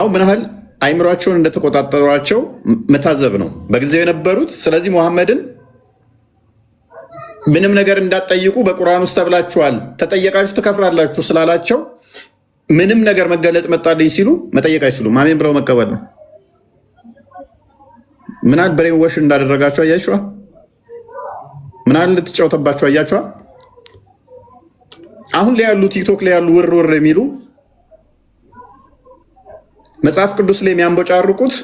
አሁን ምን ያህል አይምሯቸውን እንደተቆጣጠሯቸው መታዘብ ነው በጊዜው የነበሩት። ስለዚህ ሙሐመድን ምንም ነገር እንዳትጠይቁ በቁርአን ውስጥ ተብላችኋል፣ ተጠየቃችሁ ትከፍራላችሁ ስላላቸው ምንም ነገር መገለጥ መጣልኝ ሲሉ መጠየቅ አይችሉም። አሜን ብለው መቀበል ነው። ምናል ብሬን ወሽ እንዳደረጋቸው አያችኋል። ምናል ልትጫወተባቸው አያችኋል። አሁን ላይ ያሉ ቲክቶክ ላይ ያሉ ውር የሚሉ መጽሐፍ ቅዱስ ላይ የሚያንቦጫርቁት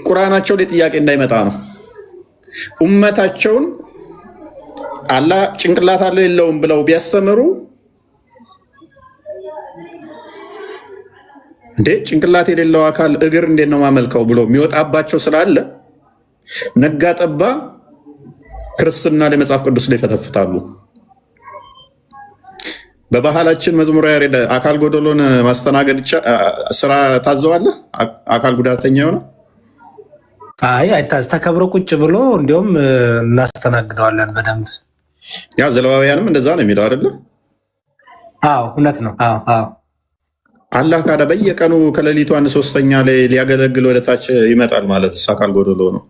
ቁርአናቸው ላይ ጥያቄ እንዳይመጣ ነው። ኡመታቸውን አላህ ጭንቅላት አለው የለውም ብለው ቢያስተምሩ እንዴ ጭንቅላት የሌለው አካል እግር እንዴት ነው ማመልከው ብሎ የሚወጣባቸው ስላለ ነጋ ጠባ ክርስትና ላይ መጽሐፍ ቅዱስ ላይ ፈተፍታሉ። በባህላችን መዝሙረ ያሬድ አካል ጎደሎን ማስተናገድ ስራ ታዘዋለህ? አካል ጉዳተኛ የሆነ አይ አይታዝ ተከብሮ ቁጭ ብሎ እንዲሁም እናስተናግደዋለን በደንብ። ያ ዘለዋውያንም እንደዛ ነው የሚለው አይደለ? አዎ እውነት ነው። አዎ አዎ። አላህ ካዳ በየቀኑ ከሌሊቱ 1/3 ላይ ሊያገለግል ወደታች ይመጣል ማለት አካል ጎደሎ ነው።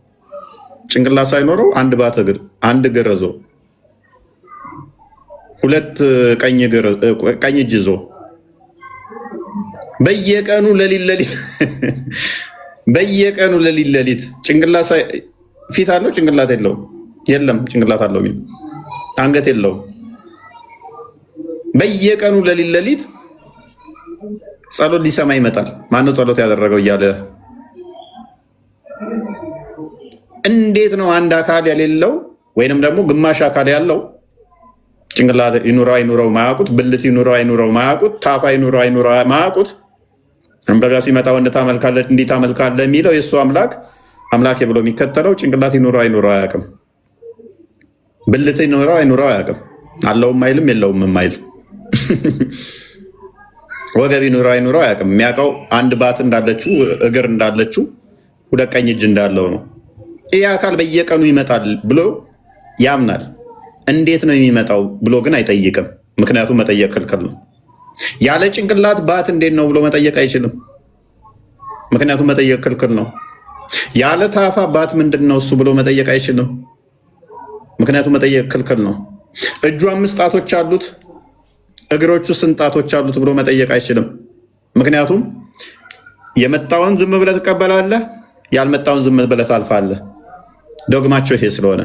ጭንቅላት ሳይኖረው አንድ ባት እግር፣ አንድ እግር ይዞ፣ ሁለት ቀኝ እጅ ይዞ በየቀኑ ለሊት ጭንቅላት ፊት አለው ጭንቅላት የለውም፣ የለም ጭንቅላት አለው የሚል አንገት የለውም። በየቀኑ ለሊት ጸሎት ሊሰማ ይመጣል። ማነው ጸሎት ያደረገው እያለ እንዴት ነው አንድ አካል የሌለው ወይንም ደግሞ ግማሽ አካል ያለው ጭንቅላት ይኑረው አይኑረው ማያውቁት፣ ብልት ይኑረው አይኑረው ማያውቁት፣ ታፋ ይኑረው አይኑረው ማያውቁት፣ አንበጋ ሲመጣ ወንድ ታመልካለህ እንዲህ ታመልካለህ የሚለው የእሱ አምላኬ ብሎ የሚከተለው ጭንቅላት ይኑረው አይኑረው አያውቅም። ብልት ይኑረው አይኑረው አያውቅም። አለውም አይልም የለውም አይል። ወገብ ይኑረው አይኑረው አያውቅም። የሚያውቀው አንድ ባት እንዳለችው እግር እንዳለችው ሁለት ቀኝ እጅ እንዳለው ነው። ይህ አካል በየቀኑ ይመጣል ብሎ ያምናል። እንዴት ነው የሚመጣው ብሎ ግን አይጠይቅም። ምክንያቱም መጠየቅ ክልክል ነው። ያለ ጭንቅላት ባት እንዴት ነው ብሎ መጠየቅ አይችልም። ምክንያቱም መጠየቅ ክልክል ነው። ያለ ታፋ ባት ምንድን ነው እሱ ብሎ መጠየቅ አይችልም። ምክንያቱም መጠየቅ ክልክል ነው። እጁ 5 ጣቶች አሉት፣ እግሮቹ ስንት ጣቶች አሉት ብሎ መጠየቅ አይችልም። ምክንያቱም የመጣውን ዝም ብለህ ትቀበላለህ፣ ያልመጣውን ዝም ብለህ ታልፋለህ። ዶግማቸው ይሄ ስለሆነ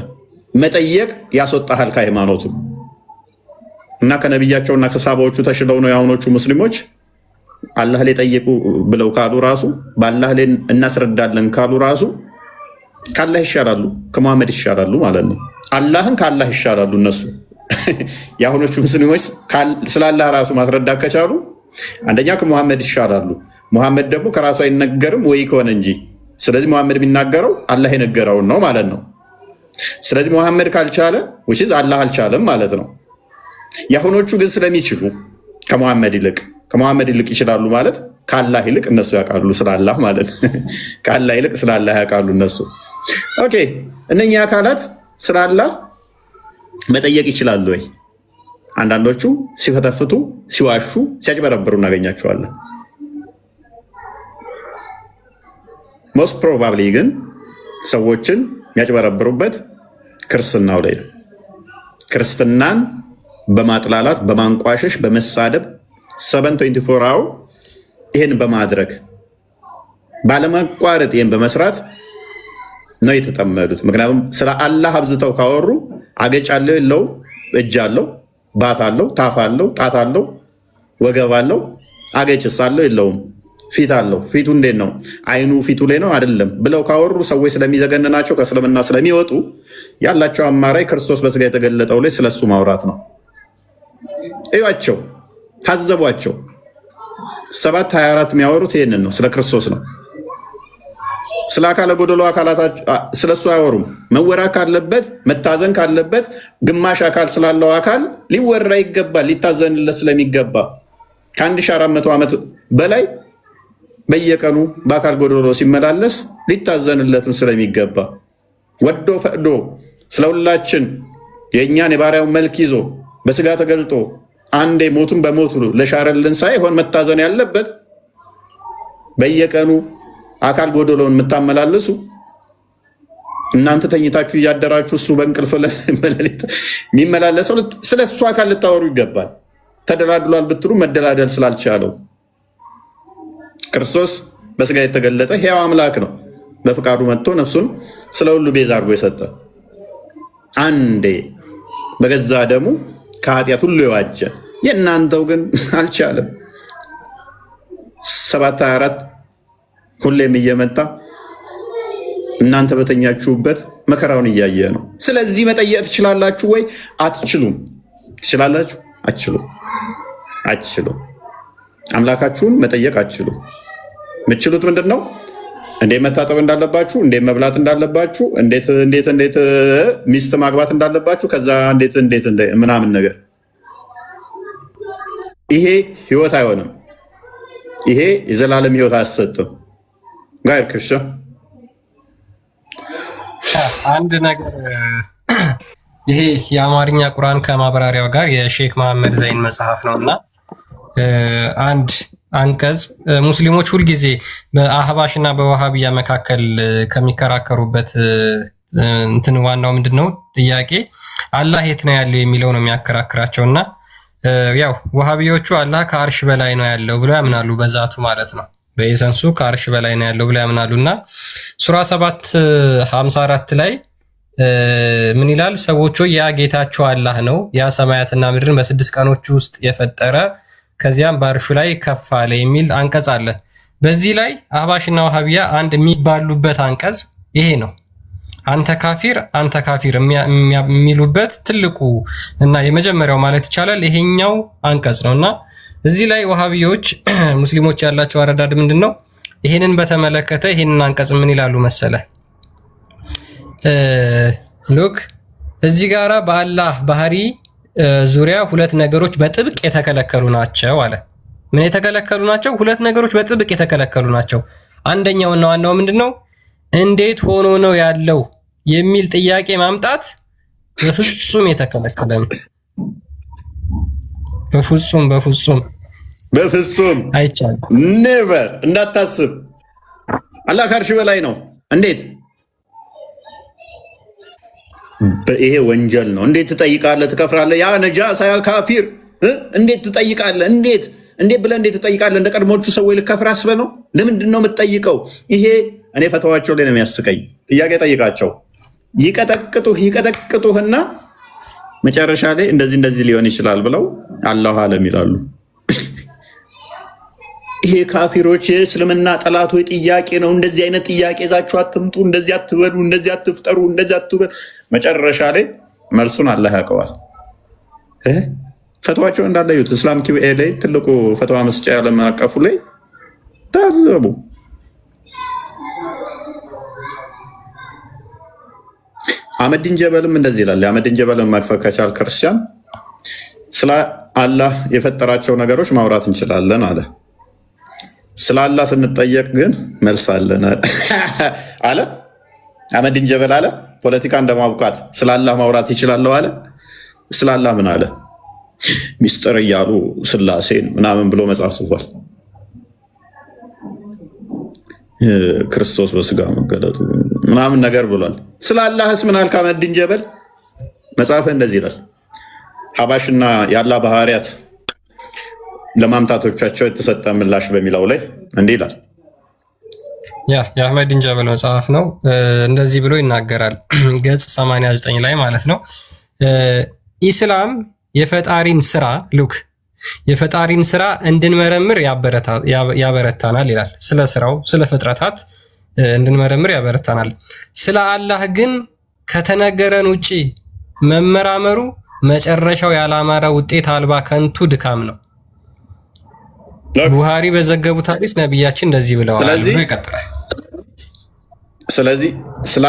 መጠየቅ ያስወጣሃል ከሃይማኖቱ። እና ከነቢያቸውና ከሳባዎቹ ተሽለው ነው የአሁኖቹ ሙስሊሞች አላህ ላይ ጠየቁ ብለው ካሉ ራሱ በአላህ ላይ እናስረዳለን ካሉ ራሱ ከአላህ ይሻላሉ፣ ከመሐመድ ይሻላሉ ማለት ነው። አላህን ከአላህ ይሻላሉ እነሱ። የአሁኖቹ ሙስሊሞች ስለ አላህ ራሱ ማስረዳት ከቻሉ አንደኛ ከመሐመድ ይሻላሉ። መሐመድ ደግሞ ከራሱ አይነገርም ወይ ከሆነ እንጂ። ስለዚህ መሐመድ የሚናገረው አላህ የነገረውን ነው ማለት ነው። ስለዚህ መሐመድ ካልቻለ ውሽዝ አላህ አልቻለም ማለት ነው። የአሁኖቹ ግን ስለሚችሉ ከመሐመድ ይልቅ ይችላሉ ማለት ከአላህ ይልቅ እነሱ ያውቃሉ ስለ አላህ ማለት ነው። ከአላህ ይልቅ ስለ አላህ ያውቃሉ እነሱ። ኦኬ፣ እነኚህ አካላት ስለ አላህ መጠየቅ ይችላሉ ወይ? አንዳንዶቹ ሲፈተፍቱ፣ ሲዋሹ፣ ሲያጭበረብሩ እናገኛቸዋለን። ሞስት ፕሮባብሊ ግን ሰዎችን የሚያጭበረብሩበት ክርስትናው ላይ ነው። ክርስትናን በማጥላላት በማንቋሸሽ በመሳደብ 724 አወር ይህን በማድረግ ባለማቋረጥ ይህን በመስራት ነው የተጠመዱት። ምክንያቱም ስለ አላህ አብዝተው ካወሩ አገጭ አለው የለውም፣ እጅ አለው፣ ባት አለው፣ ታፍ አለው፣ ጣት አለው፣ ወገብ አለው፣ አገጭስ አለው የለውም፣ ፊት አለው። ፊቱ እንዴት ነው? አይኑ ፊቱ ላይ ነው አይደለም ብለው ካወሩ ሰዎች ስለሚዘገንናቸው ከእስልምና ስለሚወጡ ያላቸው አማራጭ ክርስቶስ በስጋ የተገለጠው ላይ ስለሱ ማውራት ነው። እዩዋቸው፣ ታዘቧቸው። 724 የሚያወሩት ይህንን ነው፣ ስለ ክርስቶስ ነው። ስለ አካለ ጎደሎ አካላታቸው ስለሱ አያወሩም። መወራት ካለበት መታዘን ካለበት ግማሽ አካል ስላለው አካል ሊወራ ይገባል፣ ሊታዘንለት ስለሚገባ ከ1400 ዓመት በላይ በየቀኑ በአካል ጎደሎ ሲመላለስ ሊታዘንለትም ስለሚገባ ወዶ ፈቅዶ ስለሁላችን የእኛን የባሪያውን መልክ ይዞ በስጋ ተገልጦ አንዴ ሞቱን በሞቱ ለሻረልን ሳይሆን መታዘን ያለበት በየቀኑ አካል ጎደሎውን የምታመላልሱ እናንተ ተኝታችሁ እያደራችሁ እሱ በእንቅልፍ የሚመላለሰው ስለ እሱ አካል ልታወሩ ይገባል። ተደላድሏል ብትሉ መደላደል ስላልቻለው ክርስቶስ በስጋ የተገለጠ ሕያው አምላክ ነው። በፍቃዱ መጥቶ ነፍሱን ስለ ሁሉ ቤዛ አድርጎ የሰጠ አንዴ በገዛ ደሙ ከኃጢአት ሁሉ የዋጀ የእናንተው ግን አልቻለም። 724 ሁሌም እየመጣ እናንተ በተኛችሁበት መከራውን እያየ ነው። ስለዚህ መጠየቅ ትችላላችሁ ወይ? አትችሉም። ትችላላችሁ? አትችሉም። አምላካችሁን መጠየቅ አትችሉም። የምትችሉት ምንድን ነው? እንዴት መታጠብ እንዳለባችሁ፣ እንዴት መብላት እንዳለባችሁ፣ እንዴት ሚስት ማግባት እንዳለባችሁ፣ ከዛ እንዴት ምናምን ነገር። ይሄ ህይወት አይሆንም። ይሄ የዘላለም ህይወት አያሰጥም። ጋር ክርሻ አንድ ነገር ይሄ የአማርኛ ቁርአን ከማብራሪያው ጋር የሼክ መሐመድ ዘይን መጽሐፍ ነው እና አንድ አንቀጽ ሙስሊሞች ሁልጊዜ በአህባሽ እና በዋሃብያ መካከል ከሚከራከሩበት እንትን ዋናው ምንድን ነው ጥያቄ አላህ የት ነው ያለው የሚለው ነው የሚያከራክራቸው። እና ያው ዋሃቢዮቹ አላህ ከአርሽ በላይ ነው ያለው ብለው ያምናሉ። በዛቱ ማለት ነው በኤሰንሱ ከአርሽ በላይ ነው ያለው ብለው ያምናሉ። እና ሱራ 7:54 ላይ ምን ይላል? ሰዎች ያ ጌታቸው አላህ ነው ያ ሰማያትና ምድርን በ6 ቀኖች ውስጥ የፈጠረ ከዚያም በአርሹ ላይ ከፍ አለ የሚል አንቀጽ አለ። በዚህ ላይ አህባሽና ዋሃቢያ አንድ የሚባሉበት አንቀጽ ይሄ ነው። አንተ ካፊር የሚሉበት ትልቁ እና የመጀመሪያው ማለት ይቻላል ይሄኛው አንቀጽ ነው። እና እዚህ ላይ ዋሃቢዮች ሙስሊሞች ያላቸው አረዳድ ምንድን ነው? ይሄንን በተመለከተ ይሄንን አንቀጽ ምን ይላሉ መሰለ? ሉክ እዚህ ጋራ በአላህ ባህሪ ዙሪያ 2 ነገሮች በጥብቅ የተከለከሉ ናቸው አለ። ምን የተከለከሉ ናቸው? 2 ነገሮች በጥብቅ የተከለከሉ ናቸው። አንደኛውና ዋናው ምንድነው? እንዴት ሆኖ ነው ያለው የሚል ጥያቄ ማምጣት በፍጹም የተከለከለ ነው። በፍጹም አይቻልም። ኔቨር እንዳታስብ። አላህ ከአርሽ በላይ ነው። እንዴት? ይሄ ወንጀል ነው። እንዴት ትጠይቃለህ? ትከፍራለህ። ያ ነጃሳ ያ ካፊር እንዴት ትጠይቃለህ? እንዴት ብለህ እንዴት ትጠይቃለህ? እንደ ቀድሞቹ ሰዎች ልከፍር አስበህ ነው? ለምንድን ነው የምትጠይቀው? ይሄ እኔ ፈተዋቸው ላይ ነው የሚያስቀኝ። ጥያቄ ጠይቃቸው፣ ይቀጠቅጡህና መጨረሻ ላይ እንደዚህ ሊሆን ይችላል ብለው አላሁ አለም ይላሉ። ይሄ ካፊሮች የእስልምና ጠላቶች ጥያቄ ነው። እንደዚህ አይነት ጥያቄ ይዛችሁ አትምጡ፣ እንደዚህ አትበሉ፣ እንደዚህ አትፍጠሩ፣ እንደዚህ አትበሉ። መጨረሻ ላይ መልሱን አላህ ያውቀዋል። ፈትዋቸው እንዳለዩት እስላም ኪውኤ ላይ ትልቁ ፈትዋ መስጫ ዓለም አቀፉ ላይ ታዘቡ። አህመዲን ጀበልም እንደዚህ ይላል። የአህመዲን ጀበልን መክፈት ከቻል ክርስቲያን ስለ አላህ የፈጠራቸው ነገሮች ማውራት እንችላለን አለ። ስለ አላህ ስንጠየቅ ግን መልስ አለን አለ። አህመዲን ጀበል አለ ፖለቲካ እንደማብቃት ስለ አላህ ማውራት ይችላለሁ አለ። ስለ አላህ ምን አለ? ሚስጥር እያሉ ስላሴን ምናምን ብሎ መጽሐፍ ጽፏል። ክርስቶስ በስጋ መገለጡ ምናምን ነገር ብሏል። ስለ አላህስ ምን አልክ አህመዲን ጀበል? መጽሐፍህ እንደዚህ ይላል። ሀባሽና የአላህ ባህሪያት ለማምታቶቻቸው የተሰጠ ምላሽ በሚለው ላይ እንዲህ ይላል። የአህመዲን ጀበል መጽሐፍ ነው። እንደዚህ ብሎ ይናገራል። ገጽ 89 ላይ ማለት ነው። ኢስላም የፈጣሪን ስራ እንድንመረምር ያበረታናል ይላል። ስለ ስራው ስለ ፍጥረታት እንድንመረምር ያበረታናል። ስለ አላህ ግን ከተነገረን ውጪ መመራመሩ መጨረሻው ያላማረ ውጤት አልባ ከንቱ ድካም ነው። ቡሃሪ በዘገቡት ሐዲስ ነቢያችን እንደዚህ ብለዋል። ይቀጥላል። ስለዚህ ስለ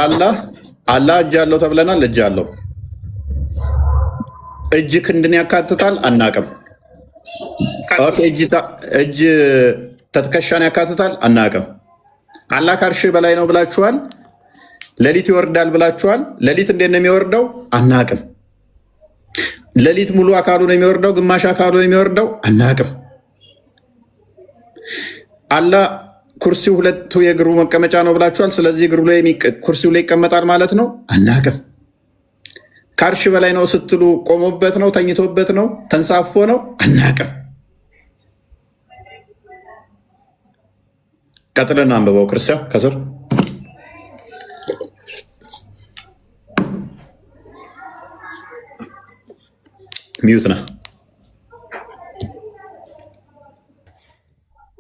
አላህ እጅ አለው ተብለናል። እጅ አለው። እጅ ክንድን ያካትታል? አናቅም። እጅ ተትከሻን ያካትታል? አናቅም። አላህ ከአርሽ በላይ ነው ብላችኋል። ሌሊት ይወርዳል ብላችኋል። ሌሊት እንዴት ነው የሚወርደው? አናቅም። ሌሊት ሙሉ አካሉ ነው የሚወርደው? ግማሽ አካሉ ነው የሚወርደው? አናቅም። አላህ ኩርሲው ሁለቱ የእግሩ መቀመጫ ነው ብላችኋል። ስለዚህ እግሩ ላይ ኩርሲው ላይ ይቀመጣል ማለት ነው። አናቅም። ከአርሽ በላይ ነው ስትሉ ቆሞበት ነው፣ ተኝቶበት ነው፣ ተንሳፎ ነው? አናቅም። ቀጥለን አንብበው ክርስቲያን ከስር ሚዩት ነህ።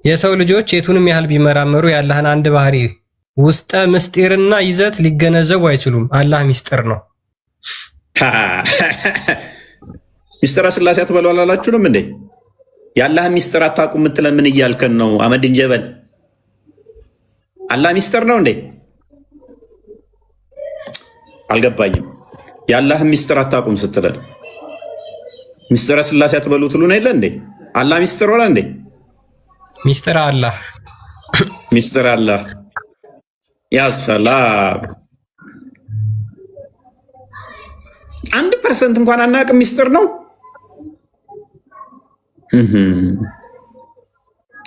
የሰው ልጆች የቱንም ያህል ቢመራመሩ የአላህን አንድ ባህሪ ውስጠ ምስጢርና ይዘት ሊገነዘቡ አይችሉም። አላህ ሚስጥር ነው። ሚስጥረ ስላሴ አትበሉ አላላችሁንም እንዴ? የአላህን ሚስጥር አታውቁም የምትለን ምን እያልከን ነው? አመድን ጀበል አላህ ሚስጥር ነው እንዴ? አልገባኝም። የአላህን ሚስጥር አታውቁም ስትለን ሚስጥረ ስላሴ አትበሉ ትሉን የለ እንዴ? አላህ ሚስጥር ሆነ እንዴ? ሚስጥር አላህ ሚስጥር አላህ ያ ሰላም 1% እንኳን አናውቅም። ሚስጥር ነው።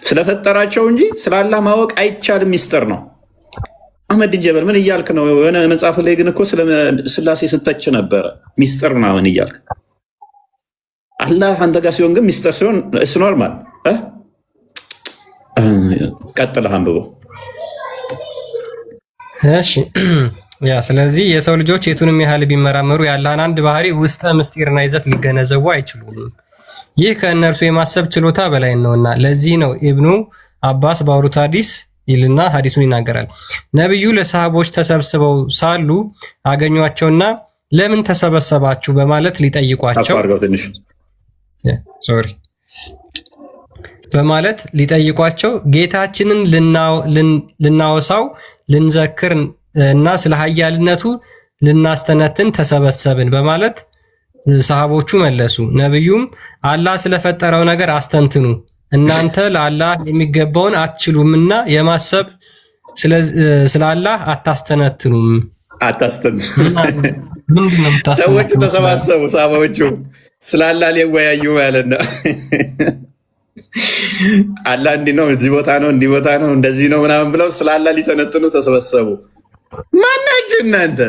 ስለፈጠራቸው እንጂ ስለ አላህ ማወቅ አይቻልም። ሚስጥር ነው። አህመድ ጀበል ምን እያልክ ነው? የሆነ መጽሐፍ ላይ ግን እኮ ስለ ስላሴ ስተች ነበረ። ሚስጥር ምናምን እያልክ አላህ አንተ ጋር ሲሆን ግን ሚስጥር ሲሆን እሱ ኖርማል። ቀጥለህ አንብበው። እሺ ያ ስለዚህ የሰው ልጆች የቱንም ያህል ቢመራመሩ የአላህን አንድ ባህሪ ውስጠ ምስጢርና ይዘት ሊገነዘቡ አይችሉም። ይህ ከእነርሱ የማሰብ ችሎታ በላይ ነውና ለዚህ ነው ኢብኑ አባስ ባወሩት ሐዲስ ይልና ሐዲሱን ይናገራል። ነብዩ ለሰሃቦች ተሰብስበው ሳሉ አገኟቸውና ለምን ተሰበሰባችሁ በማለት ሊጠይቋቸው ጌታችንን ልናወሳው ልንዘክር እና ስለ ኃያልነቱ ልናስተነትን ተሰበሰብን በማለት ሰሃቦቹ መለሱ። ነብዩም አላህ ስለፈጠረው ነገር አስተንትኑ፣ እናንተ ለአላህ የሚገባውን አትችሉምና የማሰብ ስለ አላህ አታስተነትኑም። ሰዎቹ ተሰባሰቡ፣ ሰሃቦቹ ስለ አላህ ሊወያዩ ማለት ነው። አላህ እንዲህ ነው፣ እዚህ ቦታ ነው፣ እንዲህ ቦታ ነው፣ እንደዚህ ነው ምናምን ብለው ስለ አላህ ሊተነትኑ ተሰበሰቡ። ማናችሁ እናንተ?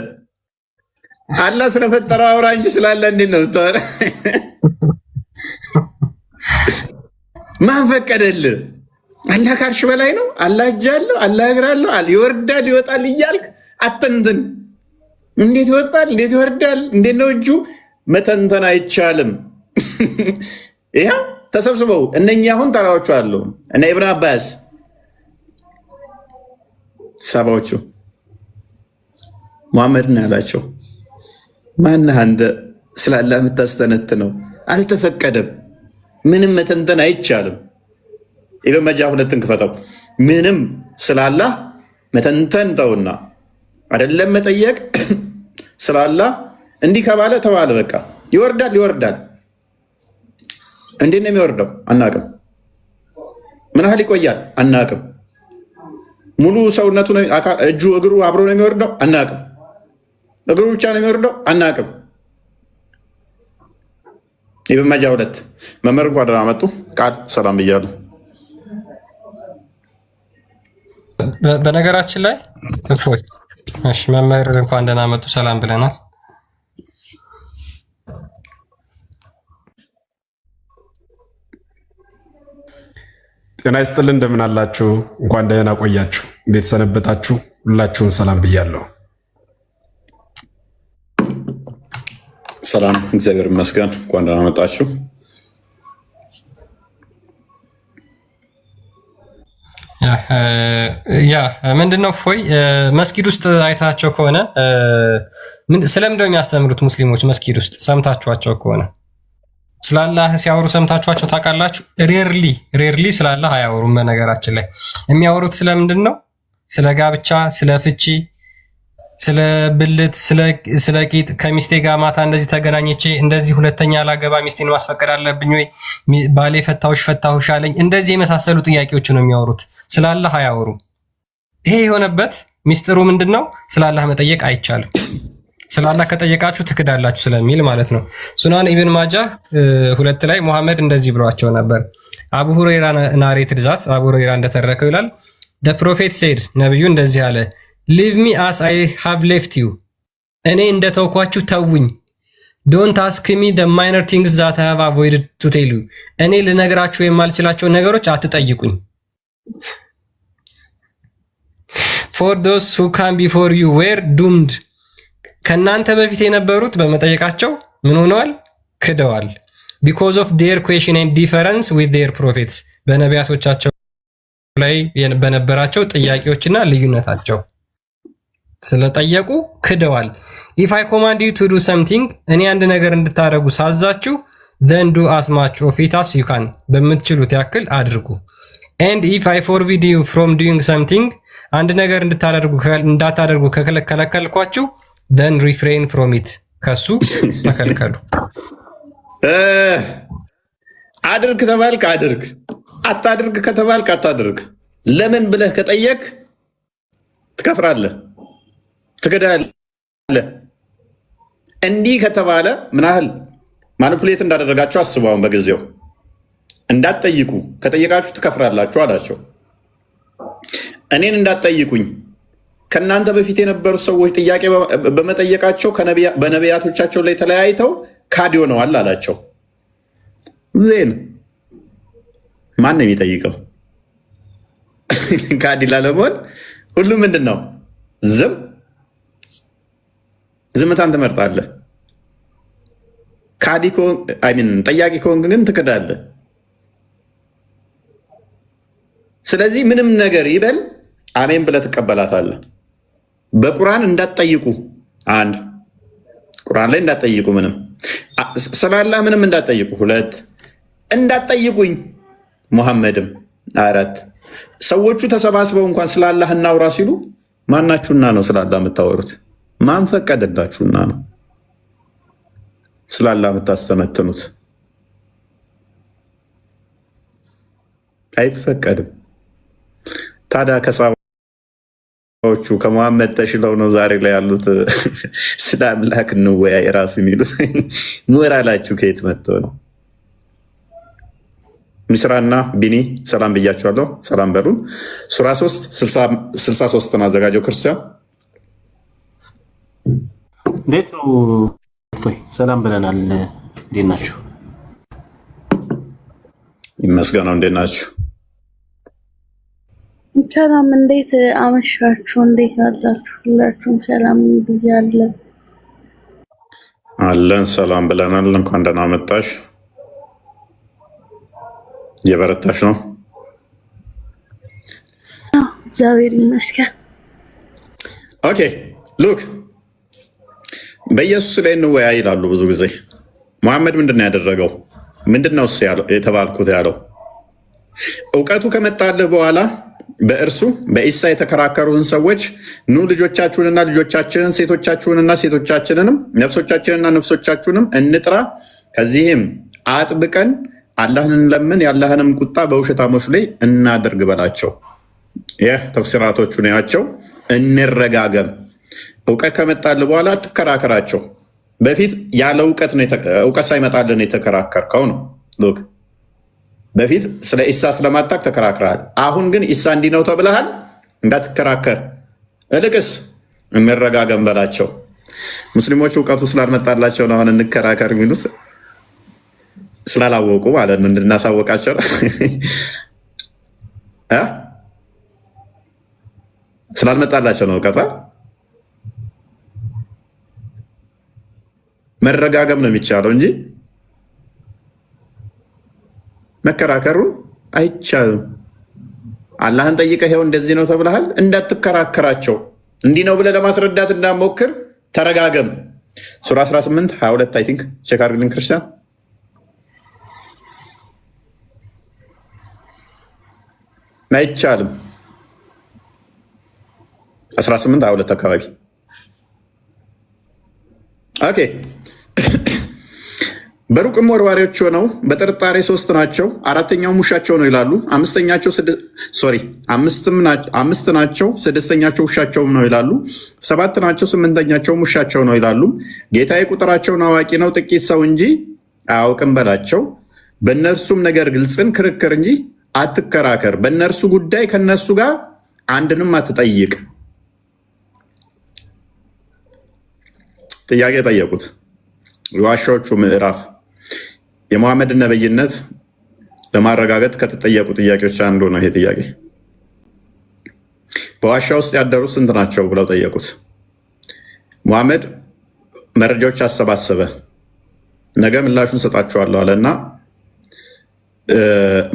አላህ ስለፈጠረው አውራ እንጂ ስላለ እንዴት ነው ተወራ? ማን ፈቀደልህ? አላህ ከአርሽ በላይ ነው። አላህ እጅ አለው፣ አላህ እግር አለው፣ ይወርዳል ይወጣል እያልክ አተንትን። እንዴት ይወጣል? እንዴት ይወርዳል? እንዴት ነው እጁ? መተንተን አይቻልም። ይኸው ተሰብስበው እነኛ አሁን ተራዎቹ አሉ እነ ኢብኑ አባስ ሰባዎቹ ሙሐመድን ያላቸው ማነህ አንተ ስላላ የምታስተነትነው? አልተፈቀደም። ምንም መተንተን አይቻልም። ኢብን መጃ 2ን ክፈተው። ምንም ስላላ መተንተን ተውና አይደለም መጠየቅ ስላላ እንዲህ ከባለ ተባለ በቃ ይወርዳል ይወርዳል። እንዴት ነው የሚወርደው? አናቅም። ምን ያህል ይቆያል? አናቅም። ሙሉ ሰውነቱ እጁ እግሩ አብሮ ነው የሚወርደው? አናቅም። እግሩ ብቻ ነው የሚወርደው? አናቅም። ኢብን መጃ 2 መምህር እንኳን ደህና መጡ። ቃል ሰላም ብያለሁ። በነገራችን ላይ እፎይ መምህር እንኳን ደህና መጡ ሰላም ብለናል። ጤና ይስጥልን፣ እንደምን አላችሁ? እንኳን ደህና ቆያችሁ። እንዴት ሰነበታችሁ? ሁላችሁን ሰላም ብያለሁ። ሰላም፣ እግዚአብሔር ይመስገን። እንኳን ደህና መጣችሁ። ያ ምንድነው ፎይ መስጊድ ውስጥ አይታቸው ከሆነ ስለምንድነው የሚያስተምሩት? ሙስሊሞች መስጊድ ውስጥ ሰምታችኋቸው ከሆነ ስላላህ ሲያወሩ ሰምታችኋቸው ታውቃላችሁ? ሬርሊ ስላላህ አያወሩም። በነገራችን ላይ የሚያወሩት ስለምንድን ነው? ስለ ጋብቻ፣ ስለ ፍቺ፣ ስለ ብልት፣ ስለ ቂጥ፣ ከሚስቴ ጋር ማታ እንደዚህ ተገናኝቼ እንደዚህ ሁለተኛ ላገባ ሚስቴን ማስፈቀድ አለብኝ ወይ? ባሌ ፈታሁሽ አለኝ። እንደዚህ የመሳሰሉ ጥያቄዎች ነው የሚያወሩት። ስላላህ አያወሩም። ይሄ የሆነበት ሚስጥሩ ምንድን ነው? ስላላህ መጠየቅ አይቻልም። ስላላህ ከጠየቃችሁ ትክዳላችሁ ስለሚል ማለት ነው። ሱናን ኢብን ማጃህ 2 ላይ ሙሐመድ እንደዚህ ብሏቸው ነበር። አቡ ሁረይራ ናሬት ዛት አቡ ሁረይራ እንደተረከው ይላል the prophet said ነብዩ እንደዚህ አለ leave me as I have left you እኔ እንደተውኳችሁ ተውኝ don't ask me the minor things that I have avoided to tell you እኔ ልነግራችሁ የማልችላቸው ነገሮች አትጠይቁኝ for those who come before you were doomed ከናንተ በፊት የነበሩት በመጠየቃቸው ምን ሆነዋል ክደዋል because of their question and difference with their prophets በነቢያቶቻቸው ላይ በነበራቸው ጥያቄዎችና ልዩነታቸው ስለጠየቁ ክደዋል if I command you to do something እኔ አንድ ነገር እንድታደርጉ ሳዛችሁ then do as much of it as you can በምትችሉት ያክል አድርጉ and if I forbid you from doing something አንድ ነገር እንዳታደርጉ ከከለከልኳችሁ then refrain from it ከሱ ተከልከሉ አድርግ ከተባልክ አድርግ አታድርግ ከተባልክ አታድርግ ለምን ብለህ ከጠየቅ ትከፍራለህ ትገዳለህ እንዲህ ከተባለ ምን ያህል ማኒፑሌት እንዳደረጋችሁ አስበዋን በጊዜው እንዳትጠይቁ ከጠየቃችሁ ትከፍራላችሁ አላቸው እኔን እንዳትጠይቁኝ ከናንተ በፊት የነበሩ ሰዎች ጥያቄ በመጠየቃቸው በነቢያቶቻቸው ላይ ተለያይተው ካድ ሆነዋል አላቸው ዜን ማን ነው የሚጠይቀው ካድ ላለመሆን ሁሉም ምንድነው ዝምታን ትመርጣለህ ካዲኮ ጠያቂ ከሆንክ ግን ትክዳለህ ስለዚህ ምንም ነገር ይበል አሜን ብለህ ትቀበላታለህ በቁርአን እንዳትጠይቁ አንድ ቁርአን ላይ እንዳትጠይቁ ምንም ሰላላ ምንም እንዳትጠይቁ ሁለት እንዳትጠይቁኝ ሙሐመድም አራት ሰዎቹ ተሰባስበው እንኳን ስላላህ እናውራ ሲሉ ማናችሁና ነው ስላላህ የምታወሩት ማን ፈቀደላችሁና ነው ስላላህ የምታስተነትኑት አይፈቀድም ታዲያ ከሳባዎቹ ከመሐመድ ተሽለው ነው ዛሬ ላይ ያሉት ስለ አምላክ እንወያይ ራሱ የሚሉት ሞራላችሁ ከየት መጥቶ ነው ሚስራና ቢኒ ሰላም ብያችኋለሁ ሰላም በሉን ሱራ 3 63 አዘጋጀው ክርስቲያን እንዴት ነው ሰላም ብለናል እንዴት ናችሁ ይመስገነው እንዴት ናችሁ ሰላም እንዴት አመሻችሁ እንዴት አላችሁ ሁላችሁም ሰላም ብያለሁ አለን ሰላም ብለናል እንኳን ደህና መጣሽ የበረታሽ ነው እግዚአብሔር ይመስገን ኦኬ ሉክ በኢየሱስ ላይ እንወያይ ይላሉ ብዙ ጊዜ መሐመድ ምንድነው ያደረገው ምንድነው የተባልኩት ያለው እውቀቱ ከመጣልህ በኋላ በእርሱ በኢሳ የተከራከሩን ሰዎች ኑ ልጆቻችሁንና ልጆቻችንን ሴቶቻችሁንና ሴቶቻችንንም ነፍሶቻችንና ነፍሶቻችሁንም እንጥራ ከዚህም አጥብቀን አላህን እንለምን ያላህንም ቁጣ በውሸታሞች ላይ እናድርግ በላቸው ይህ ተፍሲራቶቹ ናቸው እንረጋገም እውቀት ከመጣልህ በኋላ ትከራከራቸው በፊት ያለ እውቀት ሳይመጣልን የተከራከርከው ነው ሉክ በፊት ስለ ኢሳ ስለማታቅ ተከራክረሃል አሁን ግን ኢሳ እንዲህ ነው ተብለሃል እንዳትከራከር እልቅስ እንረጋገም በላቸው ሙስሊሞች እውቀቱ ስላልመጣላቸው ነው አሁን እንከራከር የሚሉት ስላላወቁ ማለት ነው እንድናሳወቃቸው ስላልመጣላቸው ነው እውቀት መረጋገም ነው የሚቻለው እንጂ መከራከሩን አይቻልም አላህን ጠይቀህ ይኸው እንደዚህ ነው ተብለሃል እንዳትከራከራቸው እንዲህ ነው ብለህ ለማስረዳት እንዳትሞክር ተረጋገም ሱራ 18 22 አይ ቲንክ ቼክ አድርግልን ክርስቲያን አይቻልም 18 22 አካባቢ ኦኬ በሩቅም ወርዋሪዎች ሆነው በጥርጣሬ 3 ናቸው አራተኛው ውሻቸው ነው ይላሉ አምስት ናቸው ስድስተኛቸው ውሻቸው ነው ይላሉ 7 ናቸው ስምንተኛቸው ውሻቸው ነው ይላሉ ጌታዬ ቁጥራቸውን አዋቂ ነው ጥቂት ሰው እንጂ አያውቅም በላቸው በእነርሱም ነገር ግልጽን ክርክር እንጂ አትከራከር በእነርሱ ጉዳይ ከነሱ ጋር አንድንም አትጠይቅ። ጥያቄ ጠየቁት። የዋሻዎቹ ምዕራፍ የሙሐመድን ነብይነት ለማረጋገጥ ከተጠየቁ ጥያቄዎች አንዱ ነው ይሄ ጥያቄ። በዋሻ ውስጥ ያደሩት ስንት ናቸው ብለው ጠየቁት። ሙሐመድ መረጃዎች አሰባሰበ። ነገ ምላሹን ሰጣቸዋለሁ አለና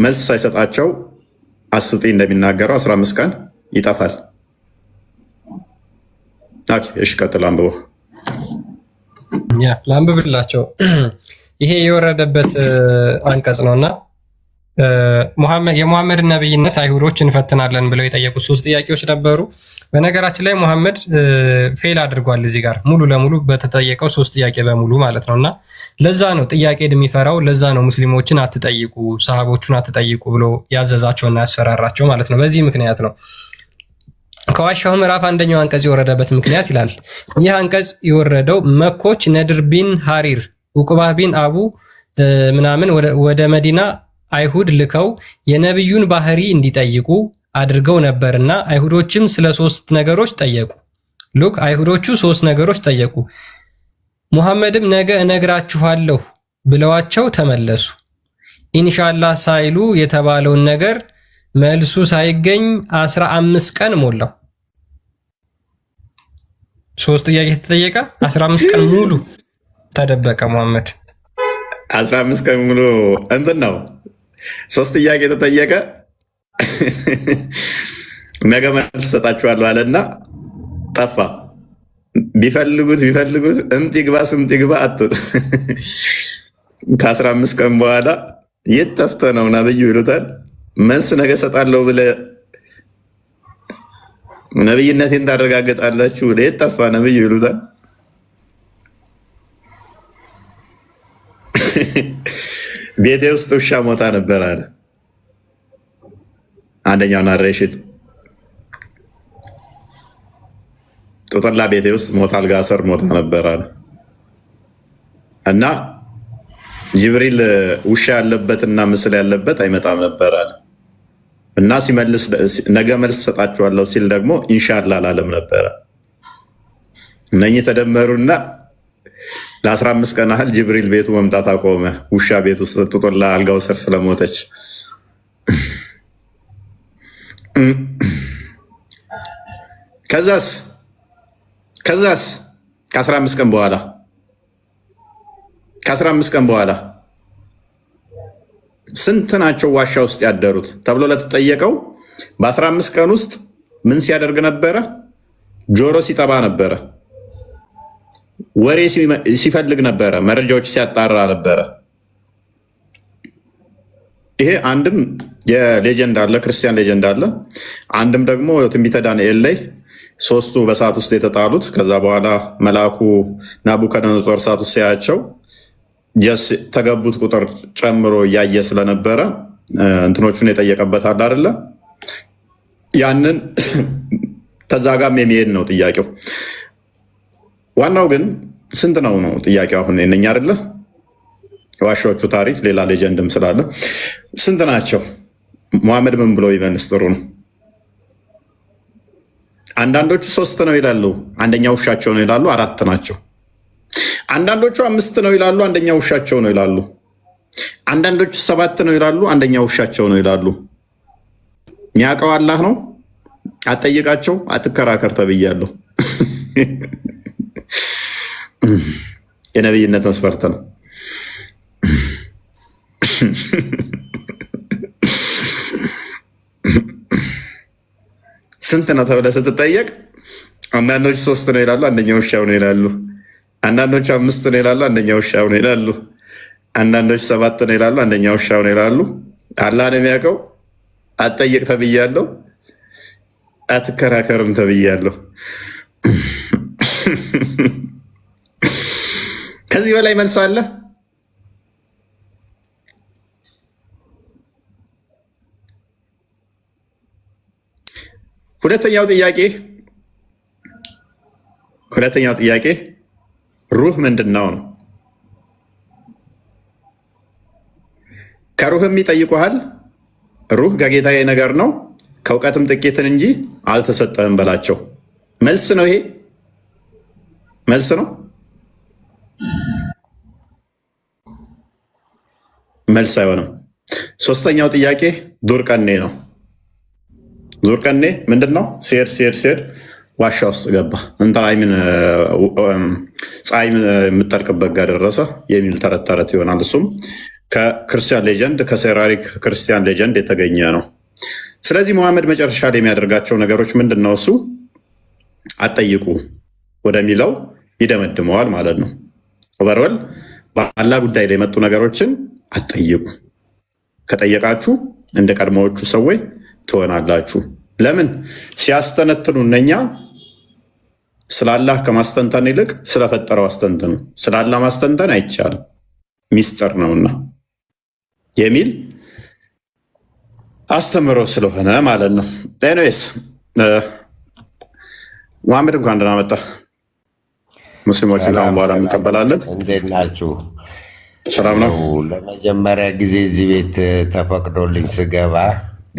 መልስ ሳይሰጣቸው አስጢ እንደሚናገረው 15 ቀን ይጠፋል። እሺ ቀጥል፣ አንብቦ ላንብብላቸው። ይሄ የወረደበት አንቀጽ ነውና የሙሐመድን ነብይነት አይሁዶች እንፈትናለን ብለው የጠየቁት 3 ጥያቄዎች ነበሩ። በነገራችን ላይ ሙሐመድ ፌል አድርጓል እዚህ ጋር ሙሉ ለሙሉ በተጠየቀው 3 ጥያቄ በሙሉ ማለት ነውና ለዛ ነው ጥያቄ የሚፈራው። ለዛ ነው ሙስሊሞችን አትጠይቁ፣ ሰሃቦቹን አትጠይቁ ብሎ ያዘዛቸውና ያስፈራራቸው ማለት ነው። በዚህ ምክንያት ነው ከዋሻው ምዕራፍ 1ኛው አንቀጽ የወረደበት ምክንያት ይላል። ይህ አንቀጽ የወረደው መኮች ነድር ቢን ሐሪር ኡቅባ ቢን አቡ ምናምን ወደ መዲና አይሁድ ልከው የነብዩን ባህሪ እንዲጠይቁ አድርገው ነበርና አይሁዶችም ስለ 3 ነገሮች ጠየቁ። ሉክ አይሁዶቹ 3 ነገሮች ጠየቁ። ሙሐመድም ነገ እነግራችኋለሁ ብለዋቸው ተመለሱ። ኢንሻአላህ ሳይሉ የተባለውን ነገር መልሱ ሳይገኝ 15 ቀን ሞላው። 3 ጥያቄ ተጠየቀ፣ 15 ቀን ሙሉ ተደበቀ ሙሐመድ። 15 ቀን ሙሉ እንትን ነው። 3 ጥያቄ ተጠየቀ። ነገ መልስ ሰጣችኋለሁ አለና ጠፋ። ቢፈልጉት እምጥ ይግባ ስምጥ ይግባ አጡት። ከ15 ቀን በኋላ የት ጠፍተህ ነው ነብዩ ይሉታል። መልስ ነገ ሰጣለሁ ብለህ ነብይነቴን ታረጋግጣላችሁ፣ የት ጠፋ ነብዩ ይሉታል። ቤቴ ውስጥ ውሻ ሞታ ነበር አለ። አንደኛው ናሬሽን ጦጠላ ቤቴ ውስጥ ሞታ አልጋ ስር ሞታ ነበር አለ እና ጅብሪል ውሻ ያለበትና ምስል ያለበት አይመጣም ነበር አለ እና ሲመልስ ነገ መልስ ሰጣችኋለሁ ሲል ደግሞ ኢንሻአላህ አላለም ነበረ። እነኚህ ተደመሩና ለ15 ቀን ያህል ጅብሪል ቤቱ መምጣት አቆመ። ውሻ ቤት ውስጥ ጦጠላ አልጋው ስር ስለሞተች። ከዛስ ከ15 ቀን በኋላ ስንት ናቸው ዋሻ ውስጥ ያደሩት ተብሎ ለተጠየቀው በ15 ቀን ውስጥ ምን ሲያደርግ ነበረ? ጆሮ ሲጠባ ነበረ፣ ወሬ ሲፈልግ ነበረ፣ መረጃዎች ሲያጣራ ነበረ። ይሄ አንድም የሌጀንድ አለ፣ ክርስቲያን ሌጀንድ አለ። አንድም ደግሞ ትንቢተ ዳንኤል ላይ 3ቱ በእሳት ውስጥ የተጣሉት ከዛ በኋላ መልአኩ ናቡከደነጾር እሳት ውስጥ ሲያያቸው ተገቡት ቁጥር ጨምሮ እያየ ስለነበረ እንትኖቹን የጠየቀበት አለ አይደለ? ያንን ተዛጋም የሚሄድ ነው ጥያቄው። ዋናው ግን ስንት ነው ጥያቄው። አሁን የነኛ አይደለ የዋሻዎቹ ታሪክ ሌላ ሌጀንድም ስላለ ስንት ናቸው? ሙሐመድ ምን ብሎ ይመልስ ጥሩ ነው። አንዳንዶቹ 3 ነው ይላሉ፣ አንደኛው ውሻቸው ነው ይላሉ፣ 4 ናቸው። አንዳንዶቹ 5 ነው ይላሉ፣ አንደኛው ውሻቸው ነው ይላሉ። አንዳንዶቹ 7 ነው ይላሉ፣ አንደኛው ውሻቸው ነው ይላሉ። የሚያውቀው አላህ ነው። አትጠይቃቸው፣ አትከራከር ተብያለሁ። የነብይነት መስፈርት ነው። ስንት ነው ተብለህ ስትጠየቅ አንዳንዶቹ 3 ነው ይላሉ፣ አንደኛው ውሻው ነው ይላሉ። አንዳንዶቹ 5 ነው ይላሉ፣ አንደኛው ውሻው ነው ይላሉ። አንዳንዶቹ 7 ነው ይላሉ፣ አንደኛው ውሻው ነው ይላሉ። አላህ ነው የሚያውቀው። አትጠይቅ ተብያለሁ፣ አትከራከርም ተብያለሁ። ከዚህ በላይ መልስ አለ? ሁለተኛው ጥያቄ ሩህ ምንድን ነው? ከሩህም ይጠይቁሃል። ሩህ ከጌታዬ ነገር ነው ከእውቀትም ጥቂትን እንጂ አልተሰጠህም በላቸው። መልስ ነው ይሄ? መልስ ነው? መልስ አይሆንም። ሶስተኛው ጥያቄ ዙርቀኔ ነው። ዙርቀኔ ምንድን ነው? ሲሄድ ዋሻ ውስጥ ገባ። ፀሐይ የምጠልቅበት ጋር ደረሰ የሚል ተረት ተረት ይሆናል። እሱም ከክርስቲያን ሌጀንድ ከሴራሪክ ክርስቲያን ሌጀንድ የተገኘ ነው። ስለዚህ መሐመድ መጨረሻ ላይ የሚያደርጋቸው ነገሮች ምንድን ነው? እሱ አትጠይቁ ወደሚለው ይደመድመዋል ማለት ነው። ኦቨርወል በአላህ ጉዳይ ላይ የመጡ ነገሮችን አትጠይቁ፣ ከጠየቃችሁ እንደ ቀድሞዎቹ ሰዎች ትሆናላችሁ። ለምን ሲያስተነትኑ እነኛ ስለ አላህ ከማስተንተን ይልቅ ስለፈጠረው አስተንትኑ። ስለ አላህ ማስተንተን አይቻልም ሚስጥር ነውና የሚል አስተምሮ ስለሆነ ማለት ነው። ኤኒዌይስ መሐመድ እንኳን ደህና መጣ። ሙስሊሞችን ካሁን በኋላ እንቀበላለን። እንዴት ናችሁ? ሰላም ነው። ለመጀመሪያ ጊዜ እዚህ ቤት ተፈቅዶልኝ ስገባ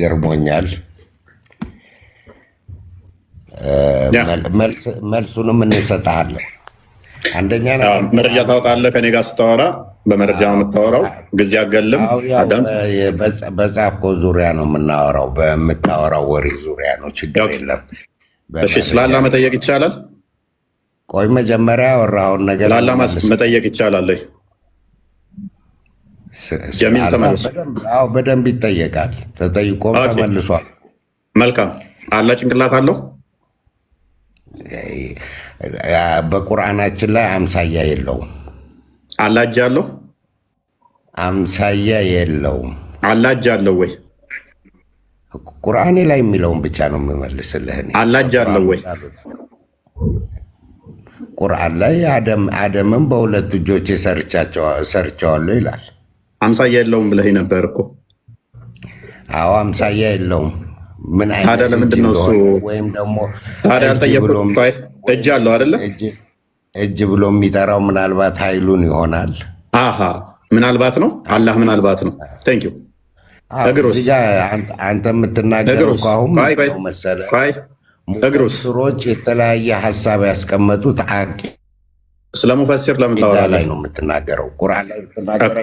ገርሞኛል። መልሱንም እንሰጥሃለን። አንደኛ መረጃ ታወጣለህ። ከኔ ጋር ስታወራ በመረጃ ነው የምታወራው። ጊዜ አገልም በጻፍከው ዙሪያ ነው የምናወራው፣ በምታወራው ወሬ ዙሪያ ነው። ችግር የለም። እሺ፣ ስላላ መጠየቅ ይቻላል? ቆይ መጀመሪያ ያወራኸውን ነገር ላላ መጠየቅ ይቻላል? ጀሚል ተመልሶ በደንብ ይጠየቃል። ተጠይቆም ተመልሷል። መልካም። አላህ ጭንቅላት አለው? በቁርአናችን ላይ አምሳያ የለውም። አላህ እጅ አለው? አምሳያ የለውም። አላህ እጅ አለው ወይ? ቁርአኔ ላይ የሚለውን ብቻ ነው የምመልስልህ። አላህ እጅ አለው ወይ? ቁርአን ላይ አደምን በሁለት እጆቼ ሰርቸዋለሁ ይላል። አምሳያ የለውም ብለህ ነበር እኮ። አዎ አምሳያ የለውም። ምን አይነት ታዲያ ለምንድን ነው እሱ? ወይም ደግሞ ታዲያ አልጠየቁም? እጅ አለው አይደለ? እጅ ብሎ የሚጠራው ምናልባት ኃይሉን ይሆናል። አሃ ምናልባት ነው። አላህ ምናልባት ነው። ቴንክ ዩ። እግሩስ? አንተ የምትናገረው ከአሁን መሰለህ ሙፈሲሮች የተለያየ ሀሳብ ያስቀመጡት ስለ ሙፈሲር ለምን ታወራለህ? ነው የምትናገረው? ቁርአን ላይ የምትናገረው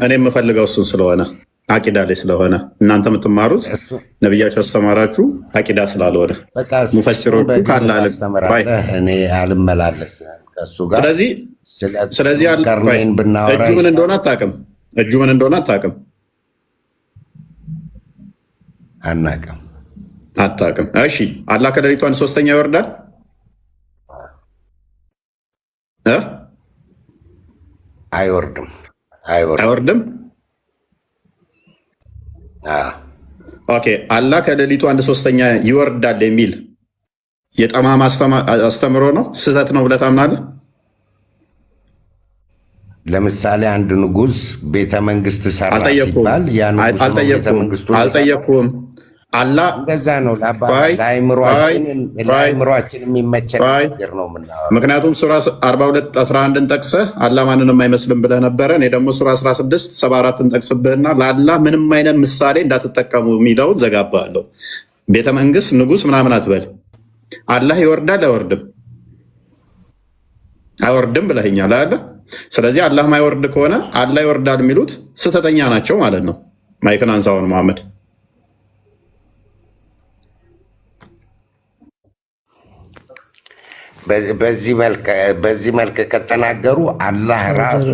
እኔ የምፈልገው እሱን ስለሆነ አቂዳ ላይ ስለሆነ እናንተ የምትማሩት ነቢያቸው አስተማራችሁ አቂዳ ስላልሆነ ሙፈሲሮቹ እኔ አልመላለስ ከሱ ጋር። ስለዚህ እጁ ምን እንደሆነ አታውቅም። እጁ ምን እንደሆነ አታውቅም። አታውቅም። እሺ አላህ ከሌሊቱ አንድ ሶስተኛ ይወርዳል? አይወርድም። ኦኬ አላህ ከሌሊቱ አንድ ሶስተኛ ይወርዳል የሚል የጠማማ አስተምሮ ነው? ስህተት ነው ብለህ ታምናለህ? ለምሳሌ አንድ ንጉስ ቤተ መንግስት ሰራ ሲባል አልጠየቅኩም። አላህ እንደዛ ነው። ለአይምሯችን የሚመቸን ነገር ነው የምናወራው። ምክንያቱም ሱራ 42 11ን ጠቅሰህ አላህ ማንንም አይመስልም ብለህ ነበረ። እኔ ደግሞ ሱራ 16 74ን ጠቅስብህና ለአላህ ምንም አይነት ምሳሌ እንዳትጠቀሙ የሚለውን ዘጋባለሁ። ቤተ መንግስት ንጉስ ምናምን አትበል። አላህ ይወርዳል አይወርድም ብለኸኛል አይደል? ስለዚህ አላህ ማይወርድ ከሆነ አላህ ይወርዳል የሚሉት ስህተተኛ ናቸው ማለት ነው። ማይክን አንሳውን መሐመድ። በዚህ መልክ ከተናገሩ አላህ ራሱ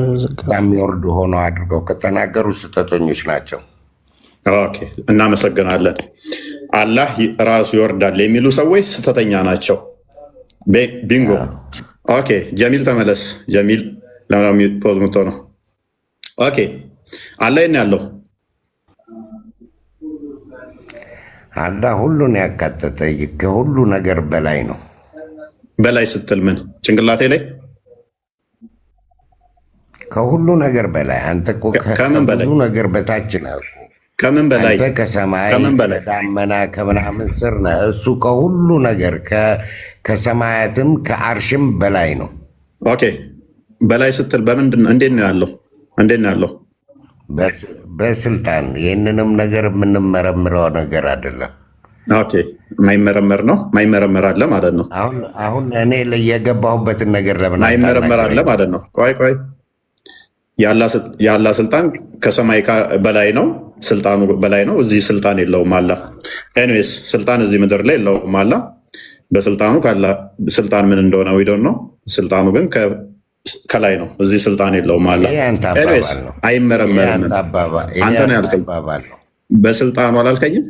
የሚወርድ ሆኖ አድርገው ከተናገሩ ስህተተኞች ናቸው። ኦኬ እናመሰግናለን። አላህ ራሱ ይወርዳል የሚሉ ሰዎች ስህተተኛ ናቸው። ቢንጎ። ኦኬ ጀሚል ተመለስ። ጀሚል ፖዝ ምቶ ነው። ኦኬ አላህ የት ነው ያለው? አላህ ሁሉን ያካተተ ከሁሉ ነገር በላይ ነው። በላይ ስትል ምን? ጭንቅላቴ ላይ ከሁሉ ነገር በላይ። አንተ እኮ ከምን በላይ? ከሁሉ ነገር በታች ነህ። ከምን በላይ? አንተ ከሰማይ ከዳመና ከምናምን ስር ነህ። እሱ ከሁሉ ነገር ከሰማያትም ከአርሽም በላይ ነው። ኦኬ በላይ ስትል በምንድን ነው? እንዴት ነው ያለው? በስልጣን። ይህንንም ነገር የምንመረምረው ነገር አይደለም። ኦኬ ማይመረመር ነው ማይመረመር አለ ማለት ነው። አሁን እኔ የገባሁበትን ነገር ለምን ማይመረመር አለ ማለት ነው። ቆይ የአላህ ስልጣን ከሰማይ በላይ ነው፣ ስልጣኑ በላይ ነው። እዚህ ስልጣን የለውም አላ። ኤኒዌይስ ስልጣን እዚህ ምድር ላይ የለውም አላ። በስልጣኑ ስልጣን ምን እንደሆነ ዊዶን ነው። ስልጣኑ ግን ከላይ ነው፣ እዚህ ስልጣን የለውም አላ። ኤኒዌይስ አይመረመርም። አንተ ነው ያልከኝ፣ በስልጣኑ አላልከኝም።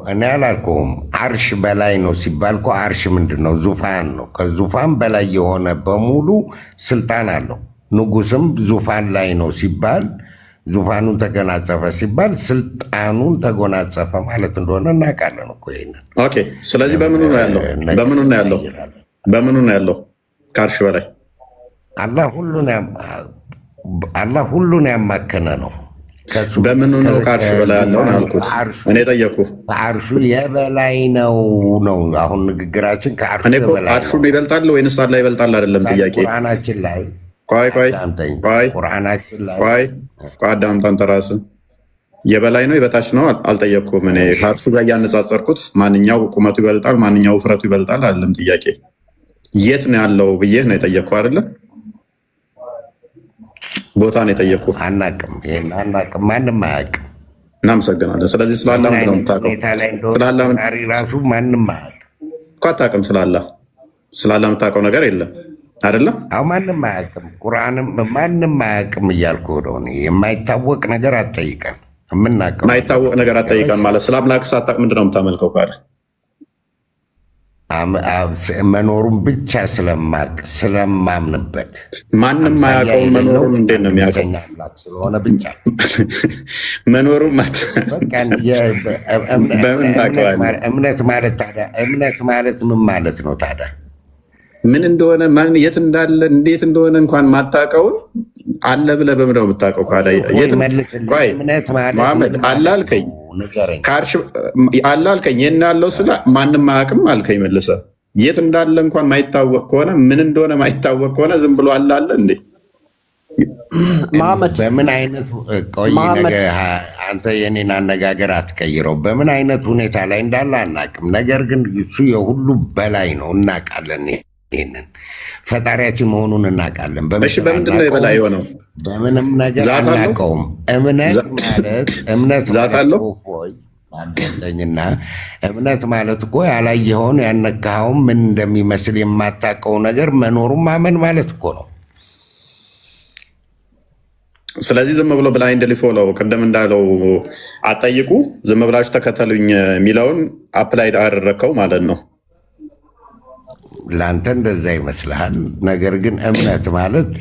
እኔ አላልኩም። አርሽ በላይ ነው ሲባል እኮ አርሽ ምንድን ነው? ዙፋን ነው። ከዙፋን በላይ የሆነ በሙሉ ስልጣን አለው። ንጉስም ዙፋን ላይ ነው ሲባል ዙፋኑን ተጎናጸፈ ሲባል ስልጣኑን ተጎናጸፈ ማለት እንደሆነ እናውቃለን እኮ ይሄንን። ኦኬ ስለዚህ በምኑ ነው ያለው? በምኑ ነው ያለው? ከአርሽ በላይ አላህ ሁሉን ያማከነ ነው። በምኑ ነው ከአርሽ በላይ ያለው ነው ያልኩት። እኔ ጠየኩህ። ከአርሹ የበላይ ነው ነው አሁን ንግግራችን። ከአርሹ የበላይ አርሹን ይበልጣል ወይንስ አላህ ይበልጣል? አይደለም ጥያቄ። ቁርአናችን ላይ ቆይ አዳምጥ። አንተ ራስህ የበላይ ነው የበታች ነው አልጠየቅኩም። እኔ ከአርሹ ጋር እያነጻጸርኩት ማንኛው ቁመቱ ይበልጣል ማንኛው ውፍረቱ ይበልጣል አይደለም ጥያቄ። የት ነው ያለው ብዬህ ነው የጠየቅኩህ አይደለም? ቦታ ነው የጠየቅኩህ። አናቅም፣ ይሄን አናቅም፣ ማንም አያውቅም። እናመሰግናለን። ስለዚህ ስላላ ምንድን ነው የምታውቀው? ራሱ ማንም አያውቅም እኮ አታውቅም። ስላላ የምታውቀው ነገር የለም አይደለም? አዎ ማንም አያውቅም። ቁርአንም ማንም አያውቅም እያልኩ ነው። የማይታወቅ ነገር አትጠይቀን። የምናውቀው የማይታወቅ ነገር አትጠይቀን ማለት ስለ አምላክ ሳታውቅ ምንድን ነው የምታመልከው? ካለ መኖሩን ብቻ ስለማምንበት ማንም ማያውቀውን መኖሩን እንዴት ነው የሚያውቀው? አምላክ ስለሆነ ብቻ መኖሩን በምን ታውቀዋለህ? እምነት ማለት ምን ማለት ነው ታዲያ? ምን እንደሆነ የት እንዳለ እንዴት እንደሆነ እንኳን ማታውቀውን አለ ብለህ በምንድን ነው የምታውቀው? መሐመድ አለ አልከኝ፣ አለ አልከኝ። የት ያለው ስለ ማንም አያውቅም አልከኝ። መልሰህ የት እንዳለ እንኳን ማይታወቅ ከሆነ ምን እንደሆነ ማይታወቅ ከሆነ ዝም ብሎ አለ እንዴ? በምን አይነት ቆይ አንተ የኔን አነጋገር አትቀይረው። በምን አይነት ሁኔታ ላይ እንዳለ አናውቅም። ነገር ግን እሱ የሁሉ በላይ ነው፣ እናውቃለን። ይህንን ፈጣሪያችን መሆኑን እናውቃለን። በምንድን ነው የበላይ የሆነው? በምንም ነገር አናውቀውም። እምነት ዛት አለው አለኝና እምነት ማለት እኮ ያላየኸውን ያነካኸውን ምን እንደሚመስል የማታውቀው ነገር መኖሩን ማመን ማለት እኮ ነው። ስለዚህ ዝም ብሎ ብላይንድ ሊፎሎው ቅድም እንዳለው አጠይቁ ዝም ብላችሁ ተከተሉኝ የሚለውን አፕላይ አደረግከው ማለት ነው። ለአንተ እንደዛ ይመስልሃል። ነገር ግን እምነት ማለት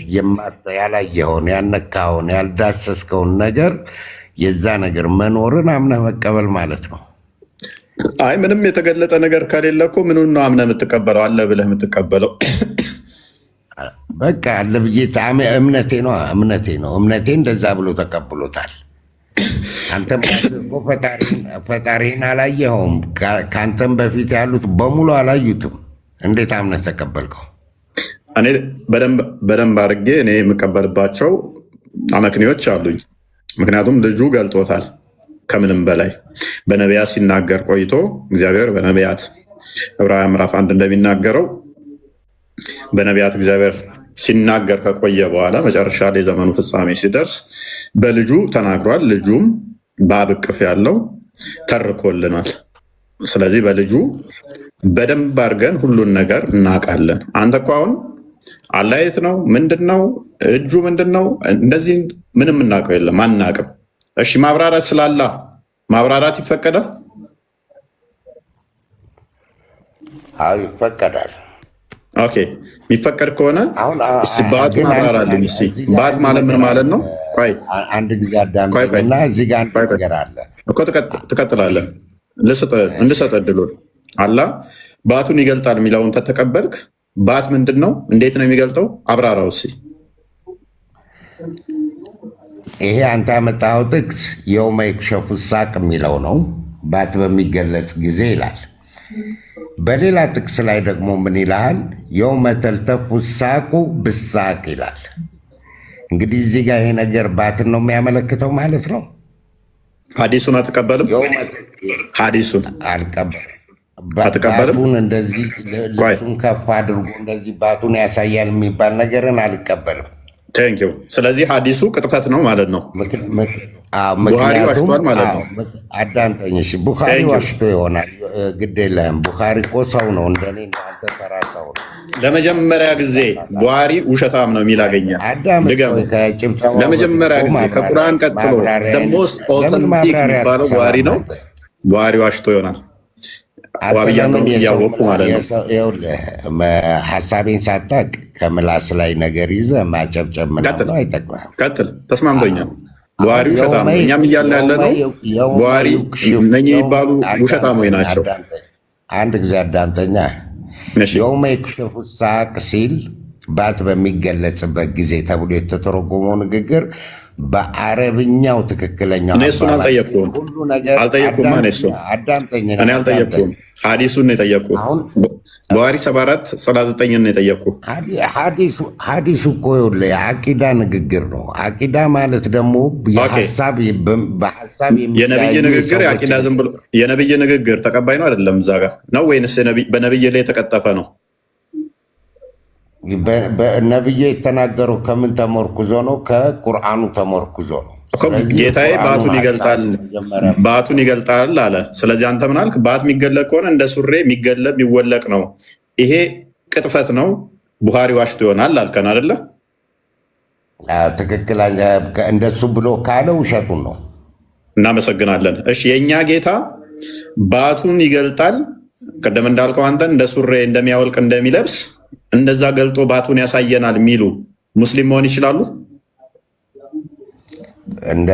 ያላየኸውን ያነካኸውን ያልዳሰስከውን ነገር የዛ ነገር መኖርን አምነህ መቀበል ማለት ነው። አይ ምንም የተገለጠ ነገር ከሌለ እኮ ምኑን ነው አምነህ የምትቀበለው? አለ ብለህ የምትቀበለው በቃ አለ ብዬ እምነቴ ነው። እምነቴ እንደዛ ብሎ ተቀብሎታል። አንተም ፈጣሪን አላየኸውም። ከአንተም በፊት ያሉት በሙሉ አላዩትም። እንዴት አምነህ ተቀበልከው? እኔ በደንብ አድርጌ እኔ የምቀበልባቸው አመክንዮች አሉኝ። ምክንያቱም ልጁ ገልጦታል። ከምንም በላይ በነቢያት ሲናገር ቆይቶ እግዚአብሔር በነቢያት ዕብራውያን ምዕራፍ 1 እንደሚናገረው በነቢያት እግዚአብሔር ሲናገር ከቆየ በኋላ መጨረሻ ላይ ዘመኑ ፍጻሜ ሲደርስ በልጁ ተናግሯል። ልጁም በአብ እቅፍ ያለው ተርኮልናል። ስለዚህ በልጁ በደንብ አድርገን ሁሉን ነገር እናውቃለን። አንተ እኮ አሁን አላህ የት ነው? ምንድን ነው? እጁ ምንድን ነው? እንደዚህ ምንም እናውቀው የለም፣ አናውቅም። እሺ ማብራራት ስላላ ማብራራት ይፈቀዳል? አዎ ይፈቀዳል። ኦኬ የሚፈቀድ ከሆነ ባቱን አብራራልኝ። ባት ማለት ምን ማለት ነው? ቆይ አንድ ጊዜ አዳምጠኝና እዚህ ጋር አንድ ነገር አለ እኮ ትቀጥላለህ። እንድሰጥ እድሉን አላህ ባቱን ይገልጣል የሚለውን ተተቀበልክ። ባት ምንድን ነው? እንዴት ነው የሚገልጠው? አብራራው እስኪ። ይሄ አንተ ያመጣኸው ጥቅስ የውመ ይክሸፉ ሳቅ የሚለው ነው። ባት በሚገለጽ ጊዜ ይላል። በሌላ ጥቅስ ላይ ደግሞ ምን ይልሃል? የውመ ተልተፉ ሳቁ ብሳቅ ይላል። እንግዲህ እዚህ ጋር ይሄ ነገር ባትን ነው የሚያመለክተው ማለት ነው። ሐዲሱን አትቀበልም? ሐዲሱን አልቀበልም። አትቀበልም? ባቱን እንደዚህ ልብሱን ከፍ አድርጎ እንደዚህ ባቱን ያሳያል የሚባል ነገርን አልቀበልም። ቴንኪው። ስለዚህ ሐዲሱ ቅጥፈት ነው ማለት ነው። ቡኻሪ ዋሽቷል ማለት ነው። አዳምጠኝ እሺ። ቡኻሪ ዋሽቶ ይሆናል፣ ግድ የለህም። ቡኻሪ እኮ ሰው ነው፣ እንደኔ አንተ ተራ ሰው ነው። ለመጀመሪያ ጊዜ ቡኻሪ ውሸታም ነው የሚል አገኘ። ለመጀመሪያ ጊዜ ከቁርአን ቀጥሎ ሞስት ኦተንቲክ የሚባለው ቡኻሪ ነው። ቡኻሪ ዋሽቶ ይሆናል። ዋብያነው እያወቁ ማለት ነው። ሀሳቤን ሳታቅ ከምላስ ላይ ነገር ይዘህ ማጨብጨብ ምናምን አይጠቅምህም። ቀጥል። ተስማምቶኛል። ቡኻሪ ውሸታም ነው። እኛም እያልን ያለ ነው ቡኻሪ እነኚህ የሚባሉ ውሸታሞች ናቸው። አንድ ጊዜ አዳምጠኛ። የውመ የክሸፉ ሳቅ ሲል ባት በሚገለጽበት ጊዜ ተብሎ የተተረጎመው ንግግር በአረብኛው ትክክለኛው እሱን አልጠየቅኩም። እኔ አልጠየቅኩም። ሐዲሱን የጠየቁ ቡኻሪ 7439 ነው የጠየቁ። ሐዲሱ እኮ የአቂዳ ንግግር ነው። አቂዳ ማለት ደግሞ በሀሳብ የነብይ ንግግር የአቂዳ ዝም ብሎ የነብይ ንግግር ተቀባይ ነው አይደለም? እዛ ጋር ነው ወይንስ በነብይ ላይ የተቀጠፈ ነው? ነብዩ የተናገረው ከምን ተመርኩዞ ነው? ከቁርአኑ ተመርኩዞ ነው። ጌታዬ ባቱን ይገልጣል አለ። ስለዚህ አንተ ምን አልክ? ባት የሚገለጥ ከሆነ እንደ ሱሬ የሚገለጥ የሚወለቅ ነው። ይሄ ቅጥፈት ነው፣ ቡኻሪ ዋሽቶ ይሆናል አልከን አይደለ? ትክክል። እንደሱ ብሎ ካለ ውሸቱን ነው። እናመሰግናለን። እሺ የእኛ ጌታ ባቱን ይገልጣል። ቅድም እንዳልከው አንተን እንደ ሱሬ እንደሚያወልቅ እንደሚለብስ እንደዛ ገልጦ ባቱን ያሳየናል የሚሉ ሙስሊም መሆን ይችላሉ? እንደ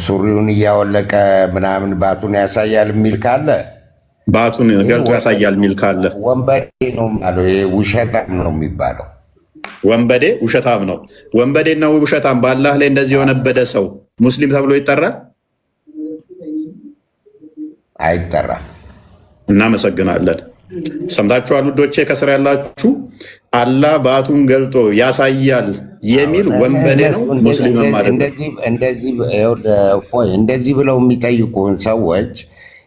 ሱሪውን እያወለቀ ምናምን ባቱን ያሳያል የሚል ካለ ባቱን ገልጦ ያሳያል የሚል ካለ ወንበዴ ነው ማለት ውሸታም ነው የሚባለው። ወንበዴ ውሸታም ነው። ወንበዴና ውሸታም በአላህ ላይ እንደዚህ የሆነበደ ሰው ሙስሊም ተብሎ ይጠራል? አይጠራም። እናመሰግናለን። ሰምታችኋል ውዶቼ፣ ከስር ያላችሁ አላህ ባቱን ገልጦ ያሳያል የሚል ወንበዴ ነው፣ ሙስሊምም አይደለም። እንደዚህ ብለው የሚጠይቁን ሰዎች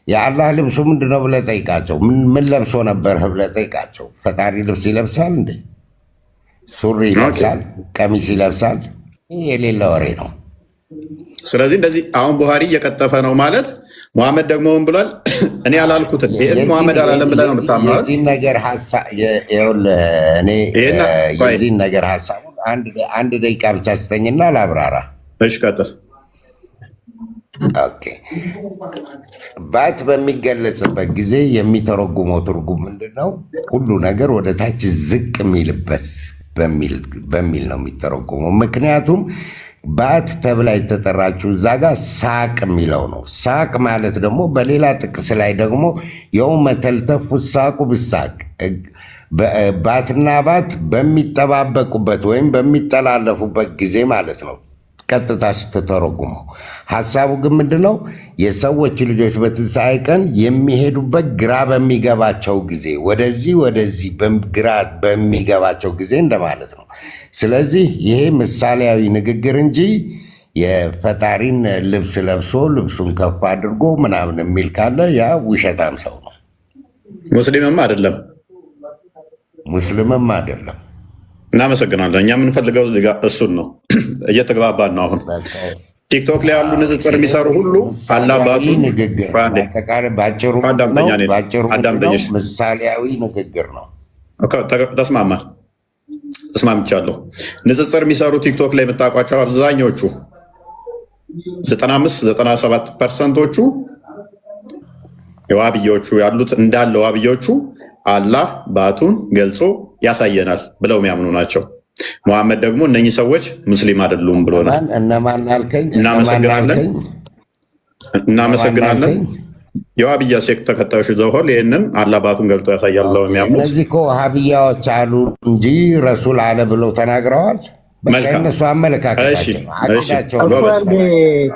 የአላህ ልብሱ ምንድነው ብለህ ጠይቃቸው። ምን ለብሶ ነበር ብለህ ጠይቃቸው። ፈጣሪ ልብስ ይለብሳል እንዴ? ሱሪ ይለብሳል? ቀሚስ ይለብሳል? የሌለ ወሬ ነው። ስለዚህ እንደዚህ አሁን ቡኻሪ እየቀጠፈ ነው ማለት ሙሐመድ ደግሞ ምን ብሏል? እኔ አላልኩትን ይሄን ሙሐመድ አላለም ብለህ ነው የምታምነው? የዚህን ነገር ሀሳብ አንድ ደቂቃ ብቻ ስተኝና ላብራራ። እሺ ቀጥል። ኦኬ። ባት በሚገለጽበት ጊዜ የሚተረጉመው ትርጉም ምንድነው? ሁሉ ነገር ወደ ታች ዝቅ የሚልበት በሚል ነው የሚተረጉመው። ምክንያቱም ባት ተብላ የተጠራችው እዛ ጋር ሳቅ የሚለው ነው። ሳቅ ማለት ደግሞ በሌላ ጥቅስ ላይ ደግሞ የውመ ተልተፉ ሳቁ ብሳቅ፣ ባትና ባት በሚጠባበቁበት ወይም በሚጠላለፉበት ጊዜ ማለት ነው። ቀጥታ ስትተረጉመው ሀሳቡ ግን ምንድነው? የሰዎች ልጆች በትንሣኤ ቀን የሚሄዱበት ግራ በሚገባቸው ጊዜ፣ ወደዚህ ግራ በሚገባቸው ጊዜ እንደማለት ነው። ስለዚህ ይሄ ምሳሌያዊ ንግግር እንጂ የፈጣሪን ልብስ ለብሶ ልብሱን ከፍ አድርጎ ምናምን የሚል ካለ ያ ውሸታም ሰው ነው። ሙስሊምም አይደለም። ሙስሊምም አይደለም። እናመሰግናለን። እኛ የምንፈልገው እሱን ነው። እየተግባባን ነው። አሁን ቲክቶክ ላይ ያሉ ንጽጽር የሚሰሩ ሁሉ አላባቱ ምሳሌያዊ ንግግር ነው። ተስማምቻለሁ። ንጽጽር የሚሰሩ ቲክቶክ ላይ የምታውቋቸው አብዛኞቹ 95-97%ዎቹ የዋብዮቹ ያሉት እንዳለ ዋብዮቹ አላህ ባቱን ገልጾ ያሳየናል ብለው የሚያምኑ ናቸው። ሙሐመድ ደግሞ እነኚህ ሰዎች ሙስሊም አይደሉም ብሎናል። እናመሰግናለን። የዋብያ ሴክ ተከታዮች ዘሆል ይህንን አላህ ባቱን ገልጦ ያሳያል ብለው የሚያምኑ እነዚህ እኮ ዋሃብያዎች አሉ እንጂ ረሱል አለ ብለው ተናግረዋል። እነሱ አመለካከታቸው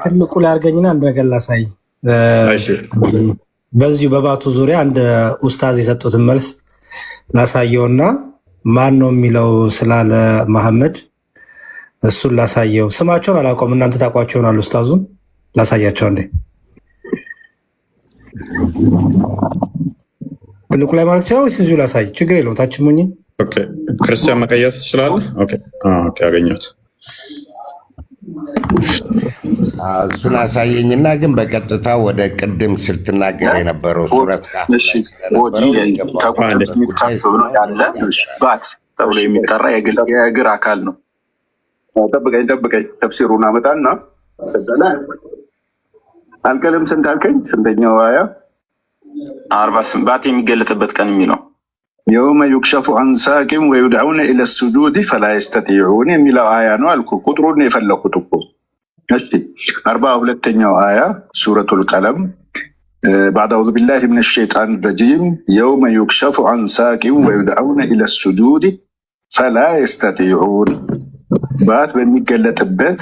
ትልቁ ላይ አድርገኝና አንድ ነገር ላሳይ። በዚሁ በባቱ ዙሪያ አንድ ኡስታዝ የሰጡትን መልስ ላሳየውና ማን ነው የሚለው ስላለ መሐመድ እሱን ላሳየው። ስማቸውን አላውቀውም፣ እናንተ ታውቋቸው ይሆናል። ኡስታዙን ላሳያቸው እንዴ። ትልቁ ላይ ማለት ይችላል ወይስ እዚሁ ላሳይ? ችግር የለውም። ታች ሙኝ ክርስቲያን መቀየር ትችላለህ። አገኘሁት። እሱን አሳየኝና ግን በቀጥታ ወደ ቅድም ስትናገር የነበረው ሱረት ባት ተብሎ የሚጠራ የእግር አካል ነው። ጠብቀኝ ተፍሲሩን አመጣና አልቀልም። ስንት አልከኝ? ስንተኛው አያ? 40 ባት የሚገለጥበት ቀን የሚለው የውመ ዩክሸፉ አን ሳቂም ወዩድዑነ ኢለ ሱጁድ ፈላ የስተጢዑን የሚለው አያ ነው አልኩ። ቁጥሩን የፈለኩት እኮ። እሺ 42ኛው አያ ሱረቱል ቀለም بعد أعوذ بالله من الشيطان الرجيم يوم يكشف عن ساق ويدعون إلى السجود فلا يستطيعون ባት በሚገለጥበት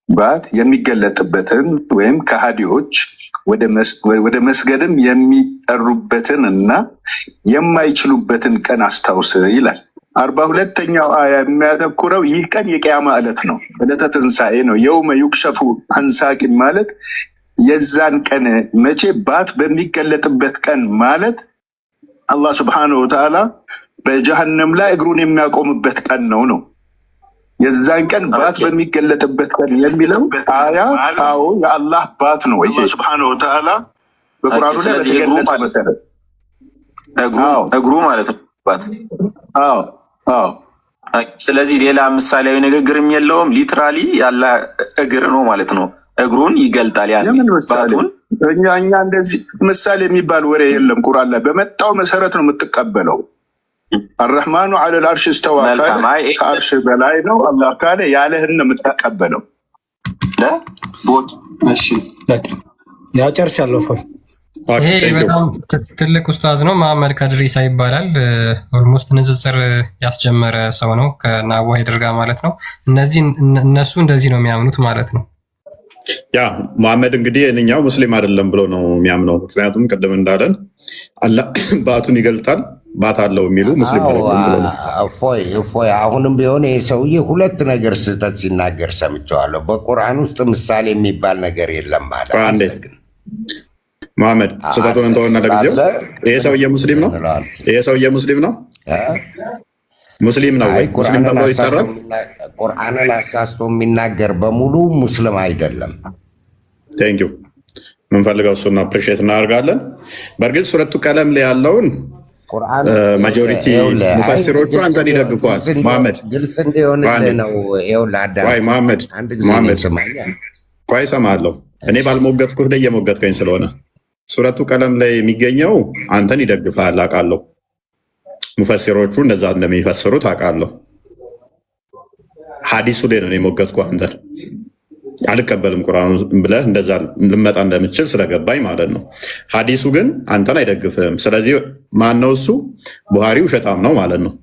ባት የሚገለጥበትን ወይም ከሃዲዎች ወደ መስገድም የሚጠሩበትን እና የማይችሉበትን ቀን አስታውስ ይላል። 42ኛው አያ የሚያተኩረው ይህ ቀን የቂያማ ዕለት ነው፣ ዕለተ ትንሣኤ ነው። የውመ ዩክሸፉ አን ሳቂም ማለት የዛን ቀን መቼ? ባት በሚገለጥበት ቀን ማለት አላህ ስብሐነሁ ወተዓላ በጀሃነም ላይ እግሩን የሚያቆምበት ቀን ነው። የዛን ቀን ባት በሚገለጥበት ቀን የሚለው አያ አዎ የአላህ ባት ነው። ይሄ ሱብሃነሁ ወተዓላ በቁርአኑ ላይ በተገለጸ መሰረት እግሩ ማለት ነው ባት። አዎ ስለዚህ ሌላ ምሳሌያዊ ንግግርም የለውም። ሊትራሊ ያለ እግር ነው ማለት ነው። እግሩን ይገልጣል። ያን ባቱን እኛ እንደዚህ ምሳሌ የሚባል ወሬ የለም። ቁርአን ላይ በመጣው መሰረት ነው የምትቀበለው። አርህማኑ ዐለል አርሽ እስተዋ ከአርሽ በላይ ነው አላህ ካለ ያለህን ነው የምትቀበለው። እሺ ያው ጨርሻለሁ። ይሄ በጣም ትልቅ ኡስታዝ ነው። መሐመድ ከድሪሳ ይባላል። ኦልሞስት ንጽጽር ያስጀመረ ሰው ነው ከአቡ ሀይደር ጋር ማለት ነው። እነሱ እንደዚህ ነው የሚያምኑት ማለት ነው። ያ መሐመድ እንግዲህ እኛው ሙስሊም አይደለም ብሎ ነው የሚያምነው። ምክንያቱም ቅድም እንዳለን አላህ ባቱን ይገልጣል ባት አለው የሚሉ ሙስሊም እፎይ አሁንም ቢሆን ይህ ሰውዬ ሁለት ነገር ስህተት ሲናገር ሰምቸዋለሁ። በቁርአን ውስጥ ምሳሌ የሚባል ነገር የለም ማለት መሐመድ ስህተቱን እንተውና ለጊዜው ይሄ ሰውዬ ሙስሊም ነው። ይሄ ሰውዬ ሙስሊም ነው። ሙስሊም ነው ወይ? ሙስሊም ተብሎ ይጠራል? ቁርአንን አሳስቶ የሚናገር በሙሉ ሙስሊም አይደለም። ቴንኪው። የምንፈልገው እሱን አፕሪሼት እናደርጋለን። በርግጥ ሱረቱ ቀለም ላይ ያለውን ማጆሪቲ ሙፈሲሮቹ አንተን ይደግፈዋል። መሐመድ ግልጽ እንዲሆንልህ ነው። መሐመድ ቆይ እሰማለሁ። እኔ ባልሞገትኩህ ላይ እየሞገትከኝ ስለሆነ ሱረቱ ቀለም ላይ የሚገኘው አንተን ይደግፋል አውቃለሁ። ሙፈሲሮቹ እንደዛ እንደሚፈስሩት አውቃለሁ። ሐዲሱ ላይ ነው የሞገትኩህ አንተን። አልቀበልም ቁርአኑ ብለህ እንደዛ ልመጣ እንደምችል ስለገባኝ ማለት ነው። ሐዲሱ ግን አንተን አይደግፍም። ስለዚህ ማነው እሱ? ቡሃሪ ውሸታም ነው ማለት ነው።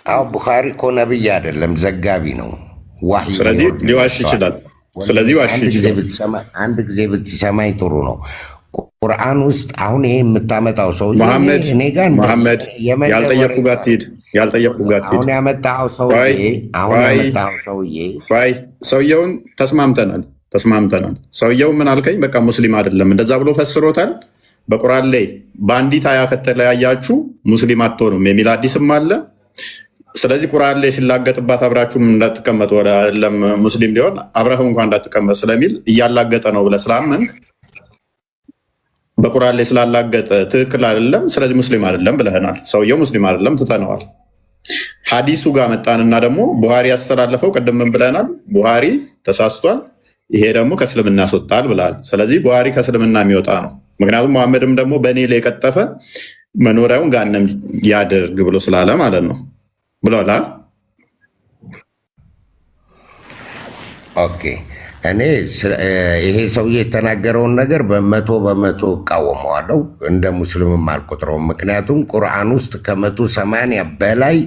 አዎ ቡኻሪ እኮ ነብይ አይደለም ዘጋቢ ነው። ስለዚህ ሊዋሽ ይችላል። ስለዚህ ዋሽ ይችላል። አንድ ጊዜ ብትሰማኝ ጥሩ ነው። ቁርአን ውስጥ አሁን ይሄ የምታመጣው ሰው መሐመድ ያልጠየቁ ጋር ትሄድ አሁን ያመጣው ሰውየውን ተስማምተናል። ሰውየው ምን አልከኝ? በቃ ሙስሊም አይደለም እንደዛ ብሎ ፈስሮታል። በቁርአን ላይ በአንዲት አያ ከተለያያችሁ ሙስሊም አትሆኑም የሚል አዲስም አለ። ስለዚህ ቁርአን ላይ ሲላገጥባት አብራችሁም እንዳትቀመጡ አይደለም ሙስሊም ሊሆን አብረህ እንኳን እንዳትቀመጥ ስለሚል እያላገጠ ነው ብለህ ስላመንክ በቁርአን ላይ ስላላገጠ ትክክል አይደለም፣ ስለዚህ ሙስሊም አይደለም ብለህናል። ሰውየው ሙስሊም አይደለም ትተነዋል። ሐዲሱ ጋር መጣንና ደግሞ ቡሃሪ ያስተላለፈው ቅድም ምን ብለናል? ቡሃሪ ተሳስቷል፣ ይሄ ደግሞ ከእስልምና ያስወጣል ብለሃል። ስለዚህ ቡሃሪ ከእስልምና የሚወጣ ነው። ምክንያቱም መሐመድም ደግሞ በእኔ ላይ የቀጠፈ መኖሪያውን ጋነም ያደርግ ብሎ ስላለ ማለት ነው ብለዋል። ኦኬ እኔ ይሄ ሰውዬ የተናገረውን ነገር በመቶ እቃወመዋለሁ፣ እንደ ሙስሊምም አልቆጥረውም። ምክንያቱም ቁርአን ውስጥ 180 በላይ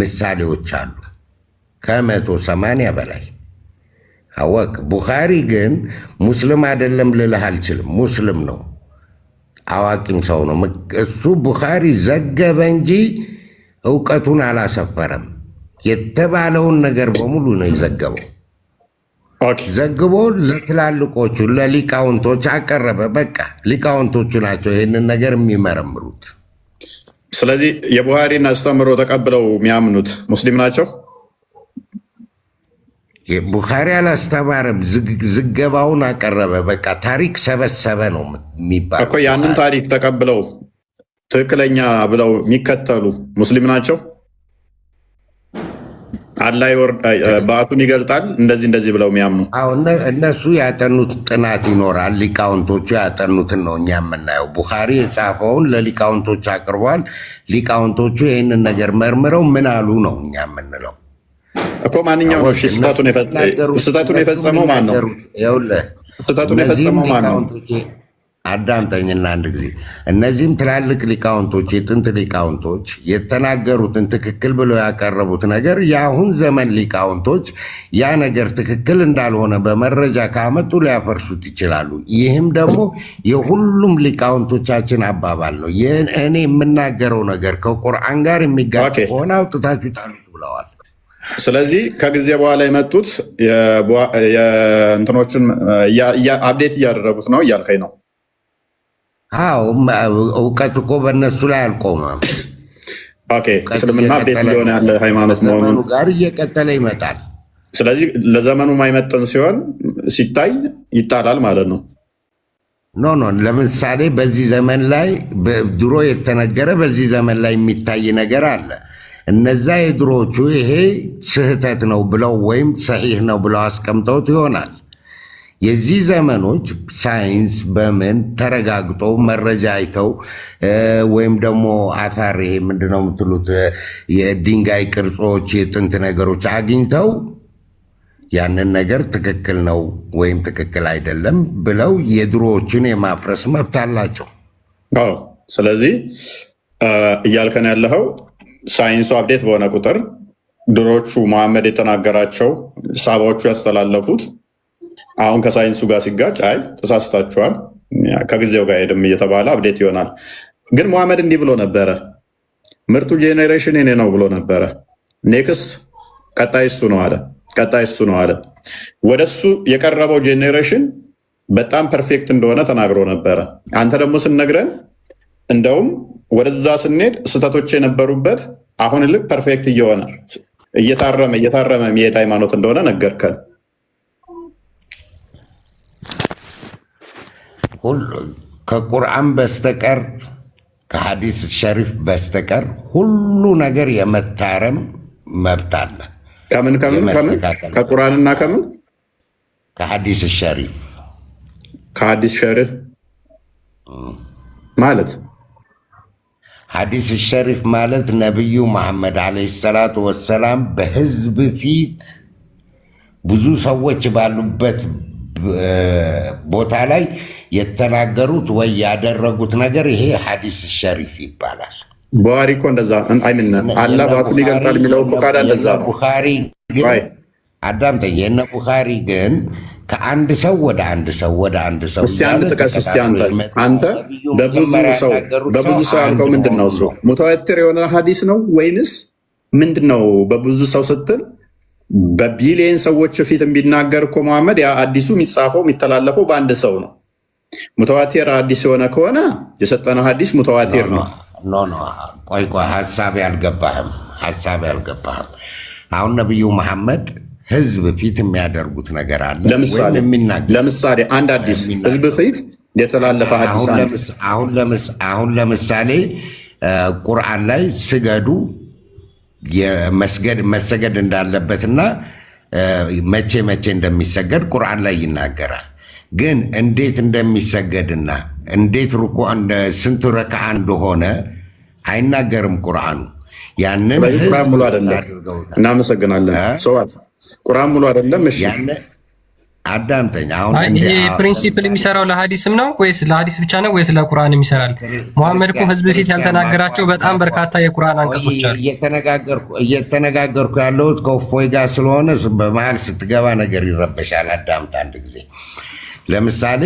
ምሳሌዎች አሉ። 180 በላይ አወቅ። ቡኻሪ ግን ሙስሊም አይደለም ልልህ አልችልም። ሙስሊም ነው፣ አዋቂም ሰው ነው። እሱ ቡኻሪ ዘገበ እንጂ እውቀቱን አላሰፈረም። የተባለውን ነገር በሙሉ ነው የዘገበው። ዘግቦ ለትላልቆቹ ለሊቃውንቶች አቀረበ። በቃ ሊቃውንቶቹ ናቸው ይህንን ነገር የሚመረምሩት። ስለዚህ የቡሃሪን አስተምሮ ተቀብለው የሚያምኑት ሙስሊም ናቸው። ቡኻሪ አላስተማረም፣ ዝገባውን አቀረበ። በቃ ታሪክ ሰበሰበ ነው የሚባለው እኮ። ያንን ታሪክ ተቀብለው ትክክለኛ ብለው የሚከተሉ ሙስሊም ናቸው። አላህ በአቱን ይገልጣል እንደዚህ ብለው የሚያምኑ እነሱ ያጠኑት ጥናት ይኖራል። ሊቃውንቶቹ ያጠኑትን ነው እኛ የምናየው። ቡኻሪ የጻፈውን ለሊቃውንቶች አቅርቧል። ሊቃውንቶቹ ይህንን ነገር መርምረው ምን አሉ ነው እኛ የምንለው እኮ። ማንኛው ነው ስህተቱን የፈጸመው ማን ነው? ስህተቱን የፈጸመው ማን ነው? አዳምጠኝና አንድ ጊዜ እነዚህም ትላልቅ ሊቃውንቶች የጥንት ሊቃውንቶች የተናገሩትን ትክክል ብለው ያቀረቡት ነገር የአሁን ዘመን ሊቃውንቶች ያ ነገር ትክክል እንዳልሆነ በመረጃ ካመጡ ሊያፈርሱት ይችላሉ። ይህም ደግሞ የሁሉም ሊቃውንቶቻችን አባባል ነው። እኔ የምናገረው ነገር ከቁርአን ጋር የሚጋጭ ከሆነ አውጥታችሁ ጣሉት ብለዋል። ስለዚህ ከጊዜ በኋላ የመጡት የእንትኖቹን አፕዴት እያደረጉት ነው እያልከኝ ነው? አዎ፣ እውቀት እኮ በእነሱ ላይ አልቆመም። እስልምና አፕዴት እየሆነ ያለ ሃይማኖት መሆኑ ጋር እየቀጠለ ይመጣል። ስለዚህ ለዘመኑ ማይመጠን ሲሆን ሲታይ ይጣላል ማለት ነው። ኖ ለምሳሌ በዚህ ዘመን ላይ ድሮ የተነገረ በዚህ ዘመን ላይ የሚታይ ነገር አለ። እነዛ የድሮዎቹ ይሄ ስህተት ነው ብለው ወይም ሰሒህ ነው ብለው አስቀምጠውት ይሆናል። የዚህ ዘመኖች ሳይንስ በምን ተረጋግጦ መረጃ አይተው ወይም ደግሞ አፋር ይሄ ምንድነው የምትሉት የድንጋይ ቅርጾች የጥንት ነገሮች አግኝተው ያንን ነገር ትክክል ነው ወይም ትክክል አይደለም ብለው የድሮዎቹን የማፍረስ መብት አላቸው። ስለዚህ እያልከን ያለኸው ሳይንሱ አፕዴት በሆነ ቁጥር ድሮቹ መሐመድ የተናገራቸው ሳባዎቹ ያስተላለፉት አሁን ከሳይንሱ ጋር ሲጋጭ አይ ተሳስታችኋል፣ ከጊዜው ጋር ሄድም እየተባለ አፕዴት ይሆናል። ግን መሐመድ እንዲህ ብሎ ነበረ፣ ምርጡ ጄኔሬሽን እኔ ነው ብሎ ነበረ። ኔክስት ቀጣይ እሱ ነው አለ። ወደሱ የቀረበው ጄኔሬሽን በጣም ፐርፌክት እንደሆነ ተናግሮ ነበረ። አንተ ደግሞ ስነግረን እንደውም ወደዛ ስንሄድ ስህተቶች የነበሩበት አሁን ልክ ፐርፌክት እየሆነ እየታረመ የሚሄድ ሃይማኖት እንደሆነ ነገርከን። ከቁርአን በስተቀር ከሐዲስ ሸሪፍ በስተቀር ሁሉ ነገር የመታረም መብት አለ። ከምን ከቁርአንና ከምን ከሐዲስ ሸሪፍ ከሐዲስ ሸሪፍ ማለት ሐዲስ ሸሪፍ ማለት ነቢዩ መሐመድ ዓለይሂ ሰላቱ ወሰላም በህዝብ ፊት ብዙ ሰዎች ባሉበት ቦታ ላይ የተናገሩት ወይ ያደረጉት ነገር ይሄ ሐዲስ ሸሪፍ ይባላል። ቡኻሪ እኮ እንደዛ አላህ ባቱን ይገልጣል የሚለው እኮ ካዳ እንደዛ ነው። ቡኻሪ ግን አዳምጠኝ፣ የነ ቡኻሪ ግን ከአንድ ሰው ወደ አንድ ሰው እስቲ አንድ ጥቀስ። እስቲ አንተ በብዙ ሰው ያልከው ምንድን ነው? እሱ ሙተዋቲር የሆነ ሐዲስ ነው ወይንስ ምንድን ነው? በብዙ ሰው ስትል በቢሊየን ሰዎች ፊት ቢናገር እኮ መሐመድ ያ አዲሱ የሚጻፈው የሚተላለፈው በአንድ ሰው ነው። ሙተዋቲር አዲስ የሆነ ከሆነ የሰጠነው ሐዲስ ሙተዋቲር ነው። ቆይ ሀሳብ ያልገባህም። አሁን ነቢዩ መሐመድ ህዝብ ፊት የሚያደርጉት ነገር አለ። ለምሳሌ አንድ አዲስ ህዝብ ፊት የተላለፈ ሐዲስ አሁን ለምሳሌ ቁርአን ላይ ስገዱ መሰገድ እንዳለበትና መቼ እንደሚሰገድ ቁርአን ላይ ይናገራል። ግን እንዴት እንደሚሰገድና እንዴት ሩኩ ስንት ረክዓ እንደሆነ አይናገርም ቁርአኑ። ያንን ቁርአን ሙሉ አይደለም። እናመሰግናለን። ቁርአን ሙሉ አይደለም። እሺ አዳምጠኝ። አሁን ይሄ ፕሪንሲፕል የሚሰራው ለሐዲስም ነው ወይስ ለሐዲስ ብቻ ነው ወይስ ለቁርአን ይሰራል? መሐመድ እኮ ህዝብ ፊት ያልተናገራቸው በጣም በርካታ የቁርአን አንቀጾች አሉ። እየተነጋገርኩ ያለሁት ከእፎይ ጋር ስለሆነ በመሀል ስትገባ ነገር ይረበሻል። አዳምጥ አንድ ጊዜ። ለምሳሌ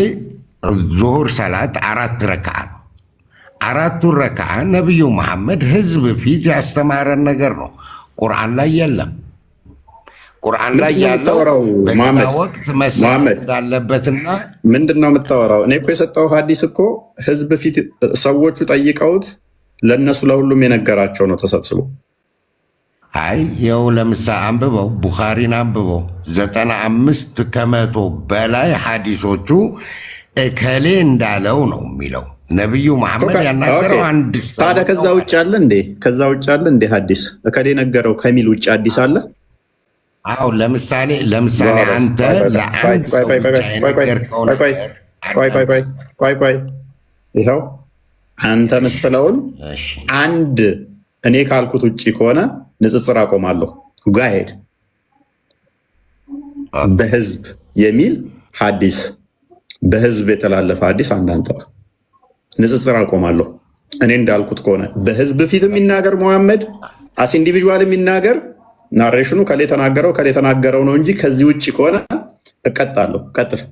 ዙሁር ሰላት 4 ረክዓ ነው። 4ቱን ረክዓ ነቢዩ መሐመድ ህዝብ ፊት ያስተማረን ነገር ነው። ቁርአን ላይ የለም። ቁርአን ላይ ያለው በዛ ወቅት መሰረት እንዳለበትና ምንድነው የምታወራው? እኔ እኮ የሰጠው ሐዲስ እኮ ህዝብ ፊት ሰዎቹ ጠይቀውት ለነሱ ለሁሉም የነገራቸው ነው ተሰብስቦ። አይ ይኸው ለምሳሌ አንብበው፣ ቡኻሪን አንብበው 95% በላይ ሐዲሶቹ እከሌ እንዳለው ነው የሚለው ነብዩ መሐመድ ያናገረው አንድ ሰው። ታዲያ ከዛ ውጭ አለ እንዴ? ከዛ ውጭ አለ እንዴ? ሐዲስ እከሌ ነገረው ከሚል ውጭ ሐዲስ አለ? አዎ ለምሳሌ አንተ ለአንድ ሰው ቆይ ይኸው አንተ የምትለውን አንድ እኔ ካልኩት ውጭ ከሆነ ንጽጽር አቆማለሁ። ጋሄድ በህዝብ የሚል ሐዲስ በህዝብ የተላለፈ ሐዲስ አንዳንተ ንጽጽር አቆማለሁ። እኔ እንዳልኩት ከሆነ በህዝብ ፊት የሚናገር መሐመድ አስ ኢንዲቪጁዋል የሚናገር ናሬሽኑ ከሌ ተናገረው ነው እንጂ ከዚህ ውጭ ከሆነ እቀጣለሁ። ቀጥል።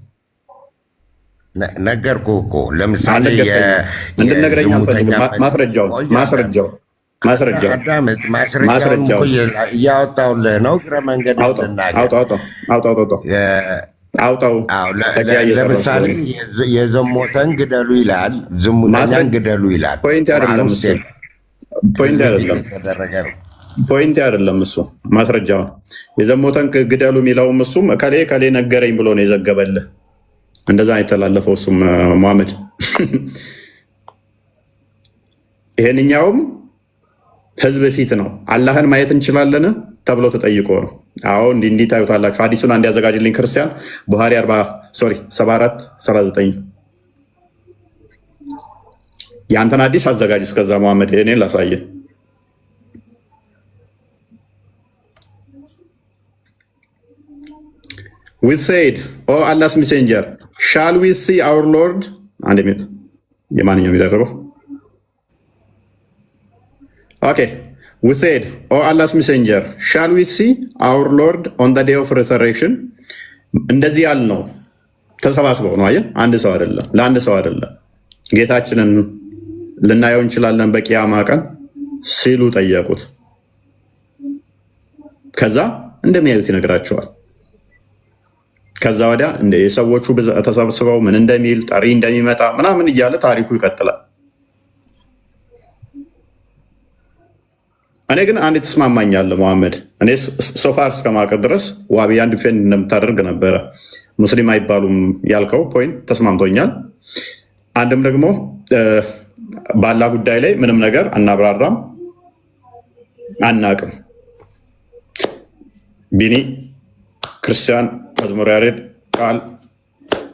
ነገርኩህ እኮ ለምሳሌ እንድነግረኝ አልፈልግም። ማስረጃው እያወጣሁልህ ነው። እግረ መንገድ አውጣው። ለምሳሌ የዘሞተን ግደሉ ይላል፣ ዝሙተኛን ግደሉ ይላል። ፖይንት አይደለም እሱ ማስረጃውን። የዘሞተን ግደሉ የሚለውም እሱም ከሌ ነገረኝ ብሎ ነው የዘገበልህ። እንደዛ የተላለፈው እሱም መሐመድ። ይሄንኛውም ህዝብ ፊት ነው። አላህን ማየት እንችላለን ተብሎ ተጠይቆ ነው። አዎ እንዲህ ታዩታላችሁ። ሐዲሱን አንድ ያዘጋጅልኝ ክርስቲያን። ቡሃሪ 74:39 የአንተን ሐዲስ አዘጋጅ። እስከዛ መሐመድ እኔ ላሳየ። We said, oh Allah's messenger, shall we see our Lord? አንድ ሚኒት የማንኛው የሚደረበው? Okay. We said, oh Allah's messenger, shall we see our Lord on the day of resurrection? እንደዚህ ያልነው ተሰባስበው ነው። አየህ፣ አንድ ሰው አይደለም፣ ለአንድ ሰው አይደለም። ጌታችንን ልናየው እንችላለን በቂያማ ቀን ሲሉ ጠየቁት። ከዛ እንደሚያዩት ይነግራቸዋል። ከዛ ወዲያ የሰዎቹ ተሰብስበው ምን እንደሚል ጠሪ እንደሚመጣ ምናምን እያለ ታሪኩ ይቀጥላል። እኔ ግን አንድ ተስማማኛለሁ መሐመድ። እኔ ሶፋር እስከማውቅ ድረስ ዋቢያን ዲፌንድ እንደምታደርግ ነበረ። ሙስሊም አይባሉም ያልከው ፖይንት ተስማምቶኛል። አንድም ደግሞ ባላ ጉዳይ ላይ ምንም ነገር አናብራራም አናቅም። ቢኒ ክርስቲያን መዝሙር ያሬድ ቃል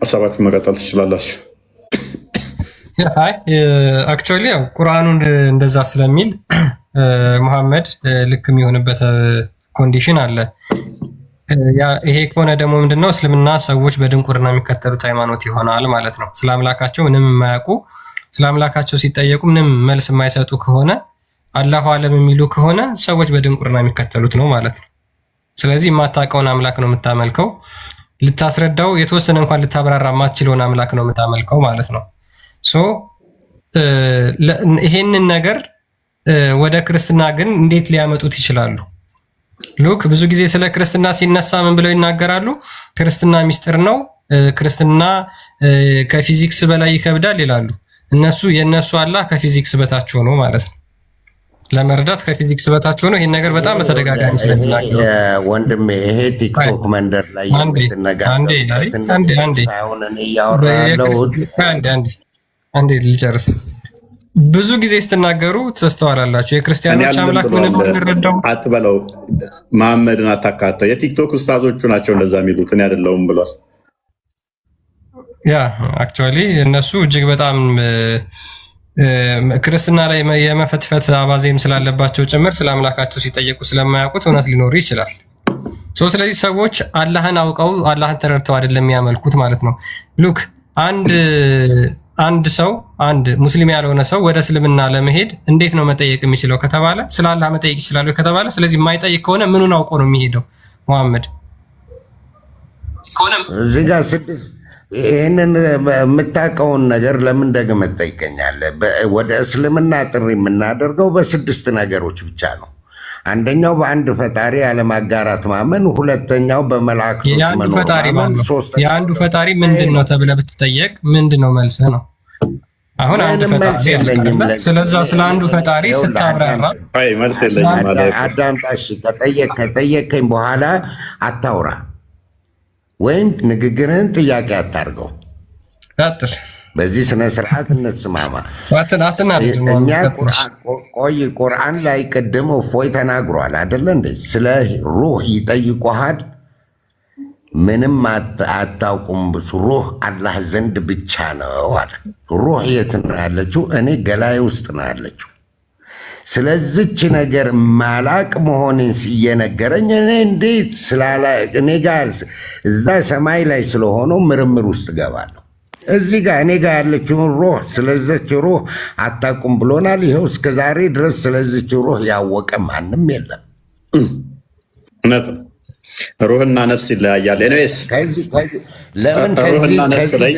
ሀሳባችሁ መቀጠል ትችላላችሁ። አክቹዋሊ ያው ቁርአኑን እንደዛ ስለሚል መሐመድ ልክ የሚሆንበት ኮንዲሽን አለ። ይሄ ከሆነ ደግሞ ምንድነው እስልምና ሰዎች በድንቁርና የሚከተሉት ሃይማኖት ይሆናል ማለት ነው። ስለ አምላካቸው ምንም የማያውቁ ስለ አምላካቸው ሲጠየቁ ምንም መልስ የማይሰጡ ከሆነ አላሁ አለም የሚሉ ከሆነ ሰዎች በድንቁርና የሚከተሉት ነው ማለት ነው። ስለዚህ የማታውቀውን አምላክ ነው የምታመልከው። ልታስረዳው የተወሰነ እንኳን ልታብራራ የማትችለውን አምላክ ነው የምታመልከው ማለት ነው። ይሄንን ነገር ወደ ክርስትና ግን እንዴት ሊያመጡት ይችላሉ? ሉክ ብዙ ጊዜ ስለ ክርስትና ሲነሳ ምን ብለው ይናገራሉ? ክርስትና ሚስጥር ነው፣ ክርስትና ከፊዚክስ በላይ ይከብዳል ይላሉ። የእነሱ አላህ ከፊዚክስ በታች ሆኖ ማለት ነው። ለመረዳት ከፊዚክስ በታች ሆኖ ይሄን ነገር በጣም በተደጋጋሚ ስለሚናገሩ ወንድሜ ይሄ ቲክቶክ መንደር ላይ አንዴ ልጨርስ። ብዙ ጊዜ ስትናገሩ ተስተዋላላችሁ። የክርስቲያኖች አምላክ ምን እንደረዳው አትበለው። መሐመድን አታካተው። የቲክቶክ ኡስታዞቹ ናቸው እንደዛ የሚሉት፣ እኔ አይደለሁም ብሏል። ያ አክቹዋሊ እነሱ እጅግ በጣም ክርስትና ላይ የመፈትፈት አባዜም ስላለባቸው ጭምር ስለ አምላካቸው ሲጠየቁ ስለማያውቁት እውነት ሊኖሩ ይችላል። ስለዚህ ሰዎች አላህን አውቀው አላህን ተረድተው አይደለም የሚያመልኩት ማለት ነው። ሉክ አንድ ሰው አንድ ሙስሊም ያልሆነ ሰው ወደ እስልምና ለመሄድ እንዴት ነው መጠየቅ የሚችለው ከተባለ ስለ አላህ መጠየቅ ይችላል ከተባለ፣ ስለዚህ የማይጠይቅ ከሆነ ምኑን አውቆ ነው የሚሄደው? መሐመድ እዚህ ጋር ይህንን የምታውቀውን ነገር ለምን ደግመህ ትጠይቀኛለህ? ወደ እስልምና ጥሪ የምናደርገው በ6 ነገሮች ብቻ ነው። አንደኛው በአንድ ፈጣሪ ያለማጋራት ማመን፣ ሁለተኛው በመላእክቶች የአንዱ ፈጣሪ ማመን፣ ሶስተኛው የአንዱ ፈጣሪ ምንድን ነው ተብለህ ብትጠየቅ ምንድን ነው መልስህ ነው? አሁን አንድ ፈጣሪ የለኝም። ስለዛ ስለ አንዱ ፈጣሪ ስታብራራ መልስ የለኝም ማለት አዳምጣሽ። ከጠየቀኝ በኋላ አታውራ ወይም ንግግርህን ጥያቄ አታርገው። ቀጥል። በዚህ ስነ ስርዓት እንስማማ። እኛ ቁርአን ላይ ቅድም እፎይ ተናግሯል አይደለ እንዴ? ስለ ሩህ ይጠይቁሃል። ምንም አታውቁም፣ ሩህ አላህ ዘንድ ብቻ ነው አለ። ሩህ የት ነው ያለችው? እኔ ገላይ ውስጥ ነው ያለችው። ስለዚች ነገር ማላቅ መሆንን እየነገረኝ እኔ እንዴት እኔ ጋር እዛ ሰማይ ላይ ስለሆነው ምርምር ውስጥ ገባለሁ። እዚህ ጋር እኔ ጋር ያለችውን ሩህ ስለዚች ሩህ አታውቁም ብሎናል። ይኸው እስከ ዛሬ ድረስ ስለዚች ሩህ ያወቀ ማንም የለም። እውነት ሩህና ነፍስ ይለያያል። ኤኒዌይስ ሩህና ነፍስ ላይ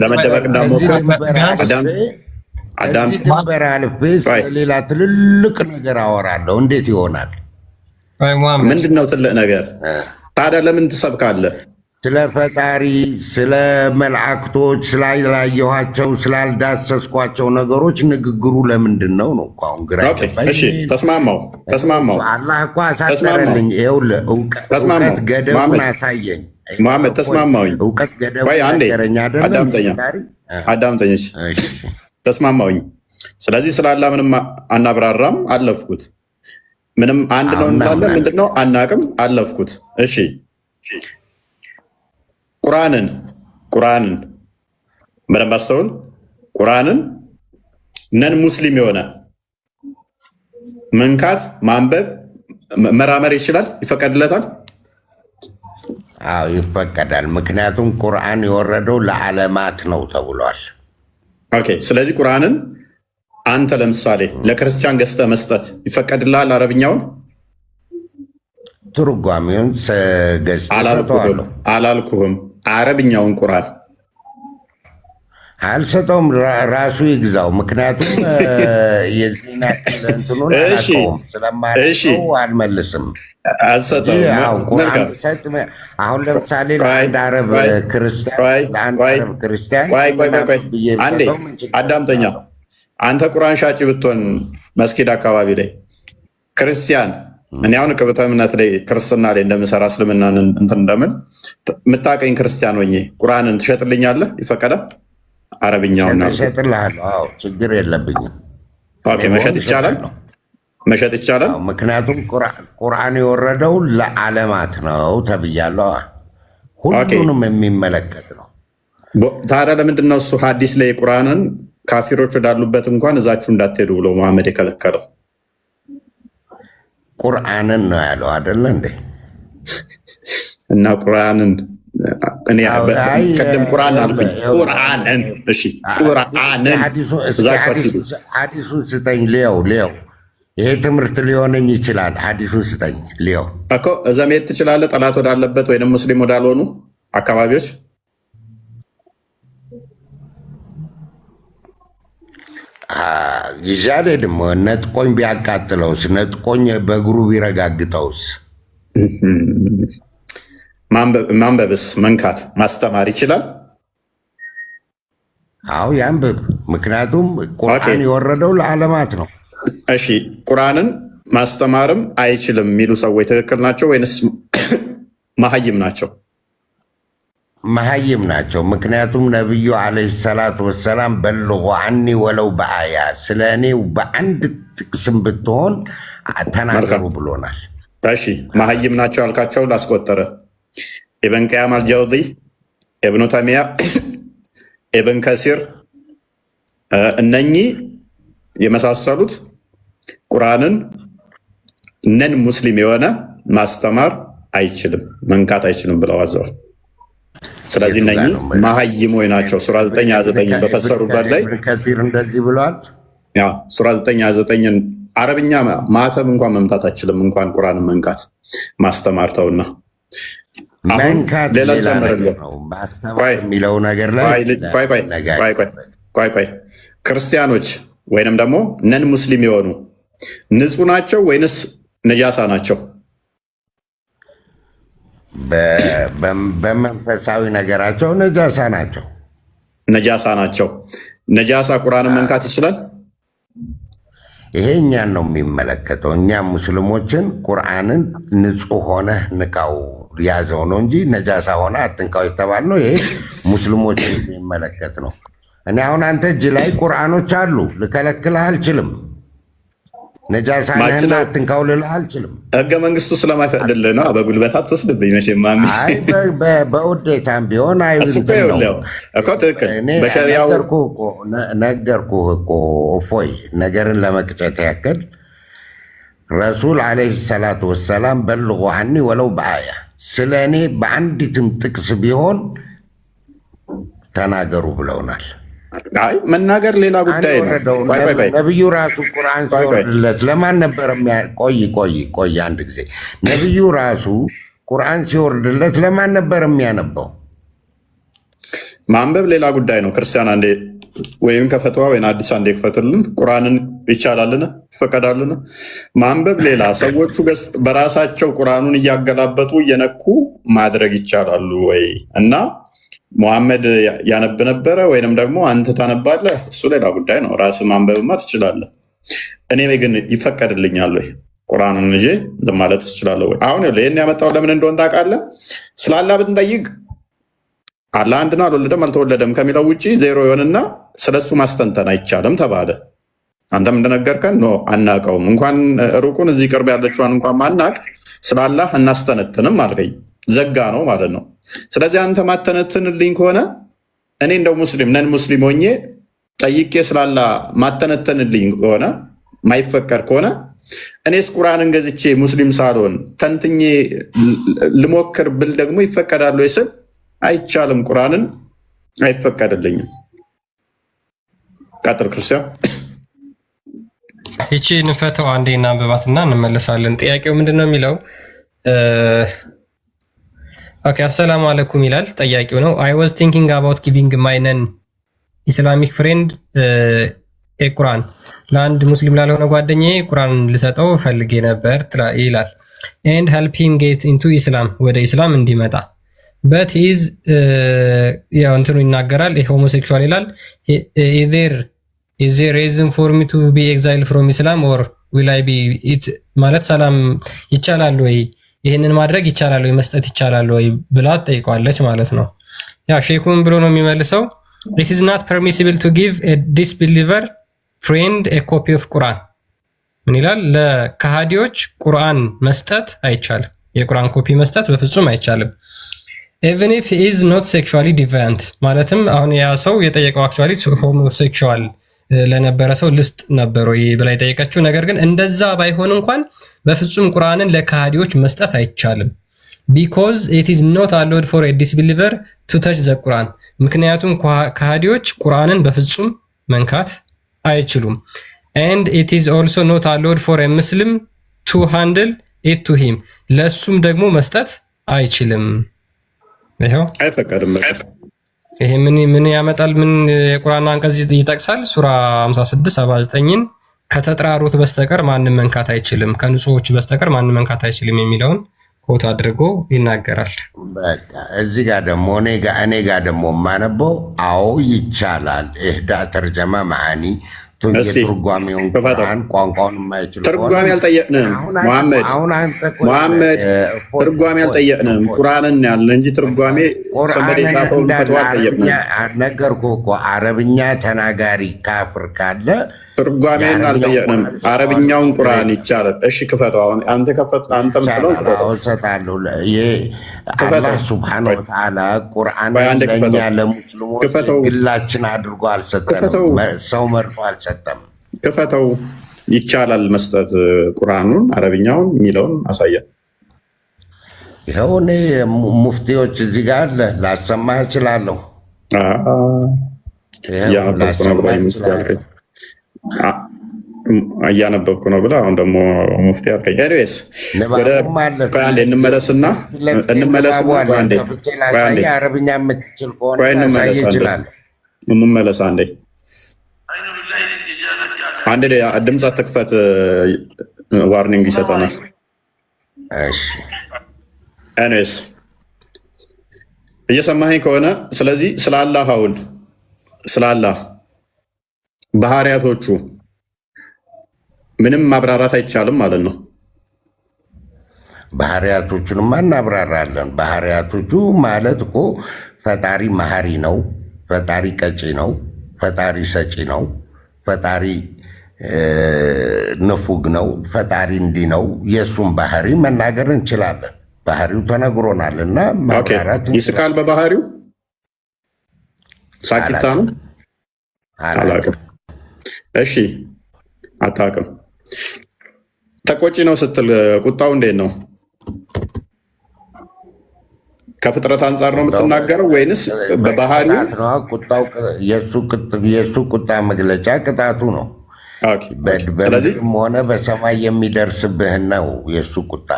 ለመደበቅ እንዳሞክር ድንበር አልፌ ስለሌላ ትልልቅ ነገር አወራለሁ። እንዴት ይሆናል? ምንድን ነው ትልቅ ነገር? ታዲያ ለምን ትሰብካለህ? ስለ ፈጣሪ፣ ስለ መላእክቶች፣ ስላላየኋቸው፣ ስላልዳሰስኳቸው ነገሮች ንግግሩ ለምንድን ነው ነው? አሁን ግራ ተስማማው። አላህ እኮ አሳጠረልኝ። ይኸውልህ እውቀት ገደቡን አሳየኝ። መሐመድ ተስማማውኝ። እውቀት ገደቡን ነገረኝ አይደለም? አዳምጠኝ። ተስማማውኝ። ስለዚህ ስላላ ምንም አናብራራም፣ አለፍኩት። ምንም አንድ ነው እንላለን። ምንድን ነው አናቅም፣ አለፍኩት። እሺ ቁርአንን በደንብ አስተውል። ቁርአንን ነን ሙስሊም የሆነ መንካት፣ ማንበብ፣ መራመር ይችላል? ይፈቀድለታል? አዎ ይፈቀዳል። ምክንያቱም ቁርአን የወረደው ለዓለማት ነው ተብሏል። ኦኬ። ስለዚህ ቁርአንን አንተ ለምሳሌ ለክርስቲያን ገዝተህ መስጠት ይፈቀድልሃል? አረብኛውን ትርጓሜውን ገዝተህ አላልኩህም። አረብኛውን ቁርአን አልሰጠውም፣ ራሱ ይግዛው። ምክንያቱም የዚህን እንትኑን አላውቀውም ስለማያውቀው አልመልስም። አሁን ለምሳሌ ለአንድ አረብ ክርስቲያን አዳምጠኛ። አንተ ቁርአን ሻጭ ብትሆን መስጊድ አካባቢ ላይ ክርስቲያን እኔ አሁን ቅብተ እምነት ላይ ክርስትና ላይ እንደምሰራ እስልምና እንትን እንደምን የምታቀኝ ክርስቲያን ሆኜ ቁርአንን ትሸጥልኛለህ? ይፈቀዳል? አረብኛውን እሸጥልሃለሁ። ችግር የለብኝም። መሸጥ ይቻላል? መሸጥ ይቻላል። ምክንያቱም ቁርአን የወረደው ለዓለማት ነው ተብያለሁ። ሁሉንም የሚመለከት ነው። ታዲያ ለምንድን ነው እሱ ሀዲስ ላይ ቁርአንን ካፊሮች ወዳሉበት እንኳን እዛችሁ እንዳትሄዱ ብሎ መሐመድ የከለከለው? ቁርአንን ነው ያለው አይደለ እንዴ? እና ቁርአንን ቅድም ቁርአን አልኩኝ። ቁርአንን እሺ፣ ቁርአንን ሀዲሱን ስጠኝ ሊያው ይሄ ትምህርት ሊሆነኝ ይችላል። ሀዲሱን ስጠኝ ሊያው እኮ እዛ መሄድ ትችላለህ። ጠላት ወዳለበት ወይም ሙስሊም ወዳልሆኑ አካባቢዎች ይዤ አልሄድም። ነጥቆኝ ቢያቃጥለውስ? ነጥቆኝ በእግሩ ቢረጋግጠውስ? ማንበብስ፣ መንካት፣ ማስተማር ይችላል? አዎ ያንብብ። ምክንያቱም ቁርአን የወረደው ለዓለማት ነው። እሺ ቁርአንን ማስተማርም አይችልም የሚሉ ሰዎች ትክክል ናቸው ወይንስ መሀይም ናቸው? መሀይም ናቸው። ምክንያቱም ነቢዩ ዓለይሂ ሰላቱ ወሰላም በልጉ አኒ ወለው በአያ ስለ እኔው በአንድ ጥቅስም ብትሆን ተናገሩ ብሎናል። እሺ መሀይም ናቸው ያልካቸው ላስቆጠረ ኢብን ቀያም አልጀውዚ፣ ኢብኑ ተይሚያ፣ ኢብን ከሲር እነኚህ የመሳሰሉት ቁርአንን ነን ሙስሊም የሆነ ማስተማር አይችልም፣ መንካት አይችልም ብለው አዘዋል። ስለዚህ እነኚህ መሀይሞች ናቸው። ሱራ 9:29 በፈሰሩበት ላይ እንደዚህ ብለዋል። ሱራ 9:29 አረብኛ ማተብ እንኳን መምታት አችልም፣ እንኳን ቁርአንን መንካት ማስተማር ተውና ሌላ ጨምርልህ የሚለው ነገር ላይ ክርስቲያኖች ወይንም ደግሞ ነን ሙስሊም የሆኑ ንጹህ ናቸው ወይንስ ነጃሳ ናቸው። በመንፈሳዊ ነገራቸው ነጃሳ ናቸው። ነጃሳ ናቸው። ነጃሳ ቁርአንን መንካት ይችላል? ይሄ እኛን ነው የሚመለከተው። እኛ ሙስሊሞችን ቁርአንን ንጹህ ሆነህ ንካው ያዘው ነው እንጂ ነጃሳ ሆነ አትንካው የተባልነው ይሄ ሙስሊሞችን የሚመለከት ነው። እኔ አሁን አንተ እጅ ላይ ቁርአኖች አሉ፣ ልከለክልህ አልችልም። ነጃሳ ነህና አትንካው ልልህ አልችልም። ህገ መንግስቱ ስለማይፈቅድልህ ነው። በጉልበት አትወስድብኝ መቼም ማሚ። በውዴታም ቢሆን ነገርኩህ እኮ እፎይ፣ ነገርን ለመቅጨት ያክል ረሱል ዓለይሂ ሰላቱ ወሰላም በልጉ ዐኒ ወለው በአያ፣ ስለ እኔ በአንዲትም ጥቅስ ቢሆን ተናገሩ ብለውናል። አይ መናገር ሌላ ጉዳይ ነው። ነብዩ ራሱ ቁርአን ሲወርድለት ለማን ነበር? ቆይ አንድ ጊዜ ነብዩ ራሱ ቁርአን ሲወርድለት ለማን ነበር የሚያነበው? ማንበብ ሌላ ጉዳይ ነው። ክርስቲያን አንዴ ወይም ከፈትዋ ወይም አዲስ አንዴ ክፈትልን። ቁርአንን ይቻላልን? ይፈቀዳልን? ማንበብ ሌላ። ሰዎቹ በራሳቸው ቁርአኑን እያገላበጡ እየነኩ ማድረግ ይቻላሉ ወይ? እና ሙሐመድ ያነብ ነበረ ወይንም ደግሞ አንተ ታነባለህ? እሱ ሌላ ጉዳይ ነው። ራስ ማንበብማ ትችላለህ። እኔ ግን ይፈቀድልኛል ወይ ቁርአንን ይዤ ማለት ትችላለህ ወይ? አሁን ይሄን ያመጣው ለምን እንደሆነ ታውቃለህ? ስላላ ብንጠይቅ አላህ አንድ ነው፣ አልወለደም አልተወለደም ከሚለው ውጭ ዜሮ ይሆንና ስለሱ ማስተንተን አይቻልም ተባለ። አንተም እንደነገርከን ነው አናውቀውም። እንኳን ሩቁን እዚህ ቅርብ ያለችዋን እንኳን ማናቅ ስላላህ እናስተነትንም አልከኝ። ዘጋ ነው ማለት ነው። ስለዚህ አንተ ማተነትንልኝ ከሆነ እኔ እንደው ሙስሊም ነን ሙስሊም ሆኜ ጠይቄ ስላላ ማተነተንልኝ ከሆነ ማይፈቀድ ከሆነ እኔስ ቁርአንን ገዝቼ ሙስሊም ሳልሆን ተንትኜ ልሞክር ብል ደግሞ ይፈቀዳሉ ይስል አይቻልም። ቁርአንን አይፈቀድልኝም። ቀጥል ክርስቲያን። ይቺ ንፈተው አንዴ እናንብባትና እንመለሳለን። ጥያቄው ምንድነው የሚለው? ኦኬ አሰላሙ አለይኩም ይላል ጠያቂው ነው። አይ ዋዝ ቲንኪንግ አባውት ጊቪንግ ማይ ነን ኢስላሚክ ፍሬንድ ኤ ቁርአን፣ ለአንድ ሙስሊም ላልሆነ ጓደኛዬ ቁርአን ልሰጠው ፈልጌ ነበር ይላል። ኤንድ ሄልፕ ሂም ጌት ኢንቱ ኢስላም፣ ወደ ኢስላም እንዲመጣ በት ኢዝ ያው እንትኑ ይናገራል ሆሞሴክሹዋል ይላል። ኢዝ ዜር ሪዝን ፎር ሚ ቱ ቢ ኤግዛይል ፍሮም ኢስላም ኦር ዊል አይ ቢ ኢት ማለት ሰላም ይቻላል ወይ ይህንን ማድረግ ይቻላል ወይ መስጠት ይቻላል ወይ ብላ ጠይቋለች ማለት ነው። ያ ሼኩን ብሎ ነው የሚመልሰው it is not permissible to give a disbeliever friend a copy of Quran። ምን ይላል? ለከሃዲዎች ቁርአን መስጠት አይቻልም። የቁርአን ኮፒ መስጠት በፍጹም አይቻልም። even if he is not sexually deviant፣ ማለትም አሁን ያ ሰው የጠየቀው actually homosexual ለነበረ ሰው ልስጥ ነበረ ብላ የጠየቀችው ነገር ግን እንደዛ ባይሆን እንኳን በፍጹም ቁርአንን ለከሃዲዎች መስጠት አይቻልም። because it is not allowed for a disbeliever to touch the Quran፣ ምክንያቱም ከሃዲዎች ቁርአንን በፍጹም መንካት አይችሉም። and it is also not allowed for a Muslim to handle it to him፣ ለሱም ደግሞ መስጠት አይችልም። ይሄው አይፈቀድም። ይሄ ምን ያመጣል? ምን የቁርአን አንቀጽ ይጠቅሳል? ሱራ 56 79ን ከተጠራሩት በስተቀር ማንም መንካት አይችልም፣ ከንጹሆች በስተቀር ማንም መንካት አይችልም የሚለውን ኮት አድርጎ ይናገራል። በቃ እዚህ ጋር ደግሞ እኔ ጋር ደግሞ የማነበው አዎ ይቻላል። ኢህዳ ተርጀማ መዓኒ ትርጓሜውን ቁርአን ቋንቋውን የማይችል ትርጓሜ አልጠየቅንም። ሙሐመድ ትርጓሜ አልጠየቅንም። ቁርአንን ያለ እንጂ ትርጓሜ ሰመደ የጻፈውን ፈትዋ አልጠየቅንም። ነገርኩህ እኮ አረብኛ ተናጋሪ ካፍር ካለ ትርጓሜን አልጠየቅንም። አረብኛውን ቁርአን ይቻላል። እሺ ክፈተው። አሁን አንተ ከፈት አንተም ብለው እሰጣለሁ። አላህ ሱብሓነሁ ወተዓላ ቁርአን ለእኛ ለሙስሊሞች ግላችን አድርጎ አልሰጠንም። ሰው መርጦ አልሰጠንም። ክፈተው። ይቻላል መስጠት ቁርአኑን አረብኛውን የሚለውን አሳያል። ይኸው እኔ ሙፍቲዎች እዚህ ጋር ላሰማህ እችላለሁ። እያነበብኩ ነው ብለህ አሁን ደግሞ ሙፍቲ አልከኝ። ኤኒዌይስ ወደ አንዴ እንመለስና አረብኛ የምትችል ከሆነ እንመለስ። አንዴ ድምፅ አትክፈት፣ ዋርኒንግ ይሰጠናል። እሺ እኔስ እየሰማኸኝ ከሆነ ስለዚህ ስለ አላህ አሁን ስለ አላህ ባህሪያቶቹ ምንም ማብራራት አይቻልም ማለት ነው። ባህሪያቶቹንማ እናብራራለን። ባህሪያቶቹ ማለት እኮ ፈጣሪ መሐሪ ነው፣ ፈጣሪ ቀጪ ነው፣ ፈጣሪ ሰጪ ነው፣ ፈጣሪ ንፉግ ነው፣ ፈጣሪ እንዲህ ነው። የእሱን ባህሪ መናገር እንችላለን። ባህሪው ተነግሮናል እና ማብራራት ይስቃል። በባህሪው ሳቂታ ነው። አላቅም። እሺ አታውቅም። ተቆጪ ነው ስትል ቁጣው እንዴት ነው? ከፍጥረት አንጻር ነው የምትናገረው ወይንስ በባህሪው? የእሱ ቁጣ መግለጫ ቅጣቱ ነው። በምድርም ሆነ በሰማይ የሚደርስብህን ነው የእሱ ቁጣ።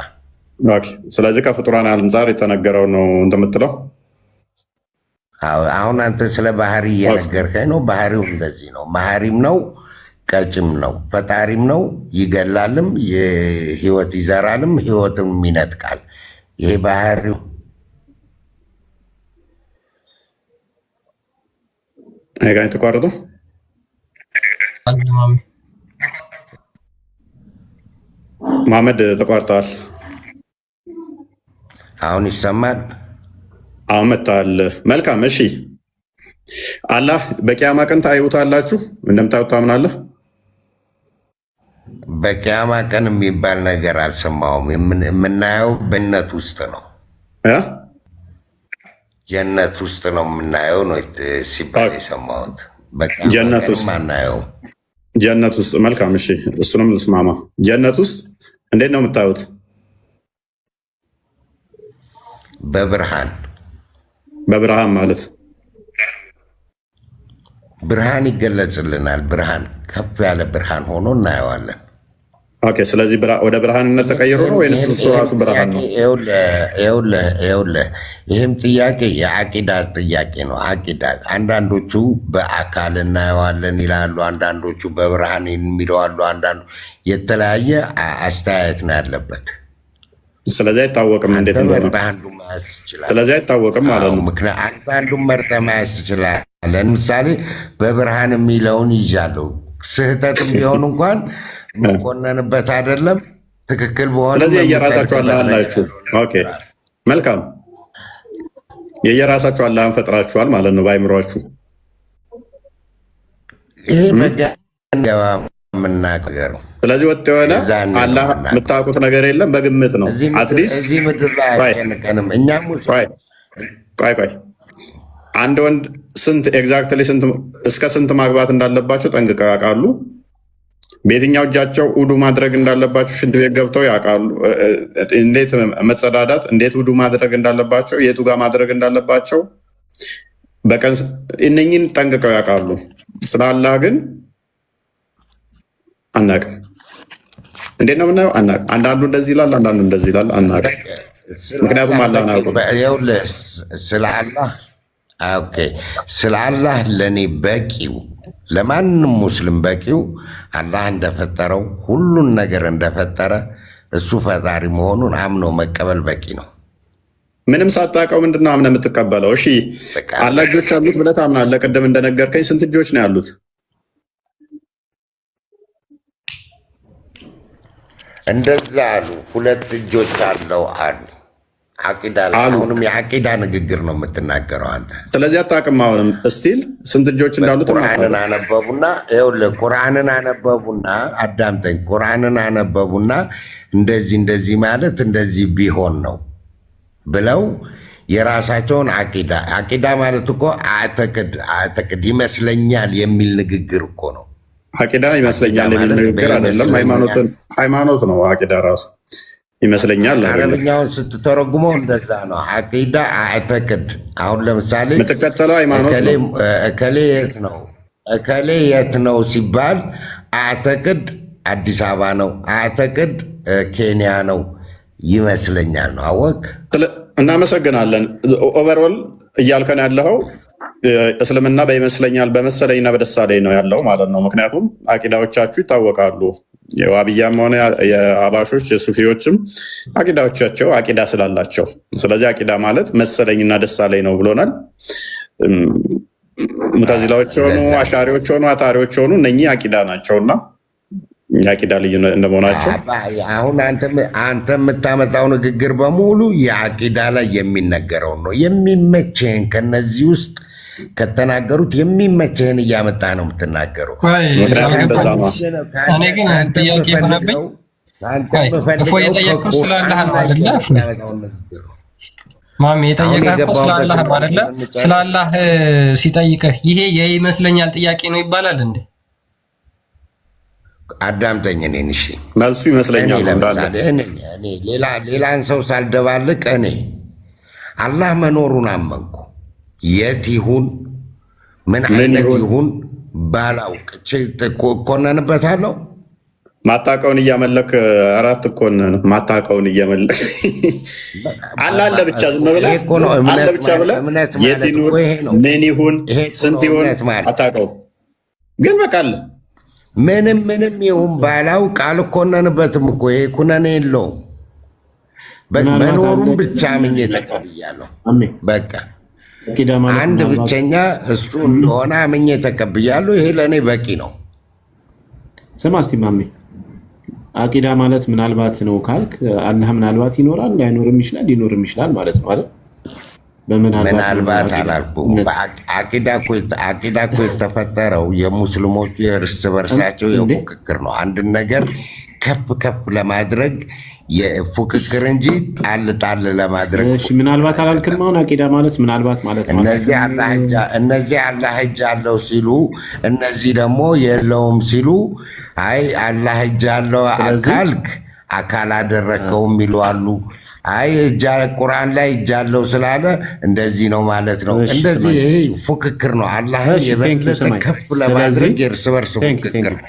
ስለዚህ ከፍጡራን አንጻር የተነገረው ነው እንደምትለው። አሁን አንተ ስለ ባህሪ እየነገርከኝ ነው። ባህሪው እንደዚህ ነው። መሐሪም ነው፣ ቀጭም ነው፣ ፈጣሪም ነው። ይገላልም፣ ህይወት ይዘራልም፣ ህይወትም ይነጥቃል። ይሄ ባህሪው ጋር የተቋረጠው መሐመድ ተቋርጠዋል። አሁን ይሰማል። አሁን መጥተዋል። መልካም። እሺ አላህ በቂያማ ቀን ታዩታላችሁ? እንደምታዩት ታምናለህ? በቂያማ ቀን የሚባል ነገር አልሰማሁም። የምናየው በጀነት ውስጥ ነው። ጀነት ውስጥ ነው የምናየው ነው ሲባል የሰማሁት። ጀነት ውስጥ አናየው። ጀነት ውስጥ መልካም። እሺ እሱንም ልስማማ። ጀነት ውስጥ እንዴት ነው የምታዩት? በብርሃን በብርሃን ማለት ብርሃን ይገለጽልናል። ብርሃን ከፍ ያለ ብርሃን ሆኖ እናየዋለን። ኦኬ። ስለዚህ ወደ ብርሃንነት ተቀይሮ ነው ወይንስ እሱ ራሱ ብርሃን ነው? ይኸውልህ ይህም ጥያቄ የአቂዳ ጥያቄ ነው። አቂዳ አንዳንዶቹ በአካል እናየዋለን ይላሉ፣ አንዳንዶቹ በብርሃን የሚለዋሉ፣ አንዳንዱ የተለያየ አስተያየት ነው ያለበት። ስለዚህ አይታወቅም እንዴት እንደሆነ። ስለዚህ አይታወቅም ማለት ነው። ምክንያት አንዱን መርጠህ መያዝ ትችላለህ። ለምሳሌ በብርሃን የሚለውን ይዣለሁ። ስህተትም ቢሆን እንኳን መኮነንበት አይደለም፣ ትክክል በሆነ። ስለዚህ የየራሳችሁ አላህ አላችሁ። ኦኬ መልካም። የየራሳችሁ አላህን ፈጥራችኋል ማለት ነው በአይምሯችሁ። ይሄ በገባ የምናገር ነው። ስለዚህ ወጥ የሆነ አላህ የምታውቁት ነገር የለም፣ በግምት ነው። አትሊስት እዚህ ምድር ላይ አይጨንቀንም። እኛም ቆይ አንድ ወንድ ስንት ኤግዛክትሊ እስከ ስንት ማግባት እንዳለባቸው ጠንቅቀው ያውቃሉ። በየትኛው እጃቸው ውዱ ማድረግ እንዳለባቸው ሽንት ቤት ገብተው ያውቃሉ። እንዴት መጸዳዳት፣ እንዴት ውዱ ማድረግ እንዳለባቸው፣ የቱ ጋር ማድረግ እንዳለባቸው በቀን እነኝን ጠንቅቀው ያውቃሉ። ስለ አላህ ግን አናውቅም። እንዴት ነው የምናየው? አናውቅም። አንዳንዱ እንደዚህ ይላል፣ አንዳንዱ እንደዚህ ይላል። አናውቅም። ምክንያቱም አላህ አናውቅም። ስለ አላህ ለእኔ በቂው፣ ለማንም ሙስሊም በቂው አላህ እንደፈጠረው ሁሉን ነገር እንደፈጠረ እሱ ፈጣሪ መሆኑን አምኖ መቀበል በቂ ነው። ምንም ሳታውቀው ምንድነው አምነህ የምትቀበለው? እሺ አላህ እጆች አሉት ብለህ ታምናለህ። ቅድም እንደነገርከኝ ስንት እጆች ነው ያሉት? እንደዛ አሉ። 2 እጆች አለው አሉ። አቂዳ አሁንም የአቂዳ ንግግር ነው የምትናገረው አንተ። ስለዚህ አታውቅም። አሁንም እስቲል ስንት እጆች እንዳሉት ቁርአንን አነበቡና ይኸውልህ፣ ቁርአንን አነበቡና አዳምጠኝ። ቁርአንን አነበቡና እንደዚህ ማለት እንደዚህ ቢሆን ነው ብለው የራሳቸውን አቂዳ ማለት እኮ አዕተቅድ ይመስለኛል የሚል ንግግር እኮ ነው። አቂዳ ይመስለኛል የሚል ንግግር አይደለም፣ ሃይማኖት ነው። አቂዳ ራሱ ይመስለኛል። አረብኛውን ስትተረጉመው እንደዛ ነው። አቂዳ አዕተቅድ። አሁን ለምሳሌ የምትከተለው ሃይማኖት ነው። እከሌ የት ነው ሲባል አዕተቅድ አዲስ አበባ ነው፣ አዕተቅድ ኬንያ ነው ይመስለኛል ነው። አወቅ። እናመሰግናለን። ኦቨርኦል እያልከን ያለኸው እስልምና በይመስለኛል በመሰለኝና በደሳለኝ ነው ያለው ማለት ነው። ምክንያቱም አቂዳዎቻችሁ ይታወቃሉ። የዋብያም ሆነ የአባሾች የሱፊዎችም አቂዳዎቻቸው አቂዳ ስላላቸው፣ ስለዚህ አቂዳ ማለት መሰለኝና ደሳለኝ ነው ብሎናል። ሙተዚላዎች ሆኑ አሻሪዎች ሆኑ አታሪዎች ሆኑ እነኚህ አቂዳ ናቸውና የአቂዳ ልዩ እንደመሆናቸው አሁን አንተ የምታመጣው ንግግር በሙሉ የአቂዳ ላይ የሚነገረው ነው። የሚመችህን ከነዚህ ውስጥ ከተናገሩት የሚመችህን እያመጣ ነው የምትናገረው። እኔ ግን ጥያቄ የሆነብኝ እፎይ የጠየቅኩት ስለ አላህ ነው አይደለ? ማሜ የጠየቀህ እኮ ስለ አላህ ነው አይደለ? ስለ አላህ ሲጠይቅህ ይሄ የይመስለኛል ጥያቄ ነው ይባላል እንዴ? አዳምጠኝ። እኔን እሺ፣ መልሱ ይመስለኛል ሌላን ሰው ሳልደባልቅ እኔ አላህ መኖሩን አመንኩ። የት ይሁን ምን አይነት ይሁን ባላውቅ እኮነንበታለሁ። ማታቀውን እያመለክ አራት እኮን ማታቀውን እያመለክ አለ ብቻ ዝም ብለህ አለ ብቻ ብለህ የት ይሁን ምን ይሁን ስንት ይሁን አታቀው ግን በቃ አለ ምንም ይሁን ባላውቅ አልኮነንበትም እኮ ይሄ ኩነኔ የለውም። መኖሩን ብቻ አምኜ ተቀብያለሁ። በቃ አንድ ብቸኛ እሱ እንደሆነ አምኜ ተቀብያለሁ። ይሄ ለእኔ በቂ ነው። ስማ እስቲ ማሜ፣ አቂዳ ማለት ምናልባት ነው ካልክ አላህ ምናልባት ይኖራል ላይኖርም ይችላል ሊኖርም ይችላል ማለት ነው አይደል? ምናልባት አላልኩም። አቂዳ እኮ የተፈጠረው የሙስሊሞቹ የእርስ በርሳቸው የፉክክር ነው። አንድን ነገር ከፍ ለማድረግ የፉክክር እንጂ ጣል ለማድረግ። እሺ ምናልባት አላልክም። አሁን አቂዳ ማለት ምናልባት ማለት እነዚህ አላህ እጅ አለው ሲሉ፣ እነዚህ ደግሞ የለውም ሲሉ፣ አይ አላህ እጅ አለው ካልክ አካል አደረግከው የሚሉ አሉ። አይ ቁርአን ላይ እጅ አለው ስላለ እንደዚህ ነው ማለት ነው። እንደዚህ ይሄ ፉክክር ነው። አላህን የበለጠ ከፍ ለማድረግ የእርስ በርስ ፉክክር ነው።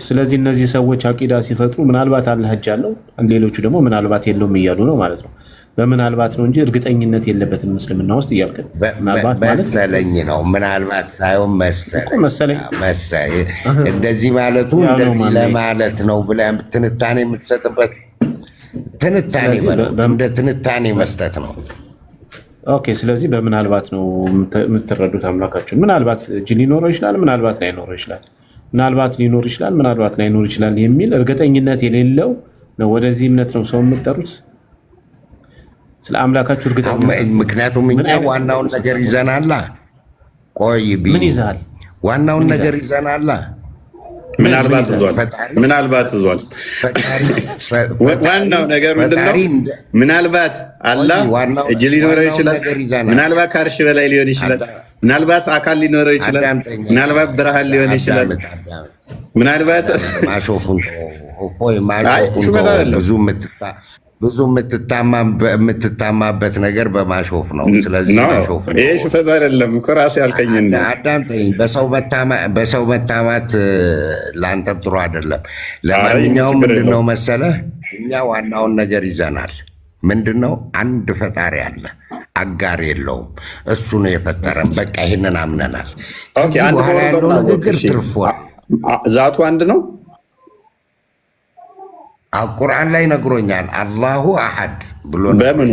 ስለዚህ እነዚህ ሰዎች አቂዳ ሲፈጥሩ ምናልባት አላህ እጅ አለው፣ ሌሎቹ ደግሞ ምናልባት የለውም እያሉ ነው ማለት ነው። በምናልባት ነው እንጂ እርግጠኝነት የለበትም እስልምና ውስጥ እያልክ መሰለኝ ነው። ምናልባት ሳይሆን መሰለኝ እንደዚህ ማለቱ እንደዚህ ለማለት ነው ብለህ ትንታኔ የምትሰጥበት እንደ ትንታኔ መስጠት ነው። ኦኬ። ስለዚህ በምናልባት ነው የምትረዱት አምላካችሁን። ምናልባት እጅ ሊኖረው ይችላል፣ ምናልባት ላይኖረው ይችላል፣ ምናልባት ሊኖር ይችላል፣ ምናልባት ላይኖር ይችላል የሚል እርግጠኝነት የሌለው ነው። ወደዚህ እምነት ነው ሰው የምትጠሩት ስለ አምላካችሁ እርግጠኝነት። ምክንያቱም እኛ ዋናውን ነገር ይዘናላ። ቆይ ምን ይዛል? ዋናውን ነገር ይዘናላ። ምናልባት እዟል። ዋናው ነገር ምንድነው? ምናልባት አላህ እጅ ሊኖረው ይችላል፣ ምናልባት ከአርሽ በላይ ሊሆን ይችላል፣ ምናልባት አካል ሊኖረው ይችላል፣ ምናልባት ብርሃን ሊሆን ይችላል። ምናልባት ብዙ የምትታማበት ነገር በማሾፍ ነው። ስለዚህ ይሄ ሹፈት አይደለም እኮ ራሴ ያልከኝ። አዳምጠኝ። በሰው መታማት ለአንተም ጥሩ አይደለም። ለማንኛውም ምንድነው መሰለህ፣ እኛ ዋናውን ነገር ይዘናል። ምንድነው? አንድ ፈጣሪ አለ፣ አጋር የለውም። እሱ ነው የፈጠረን። በቃ ይህንን አምነናል። በኋላ ያለው ንግግር ትርፏል። ዛቱ አንድ ነው። ቁርአን ላይ ነግሮኛል። አላሁ አሐድ ብሎ በምኑ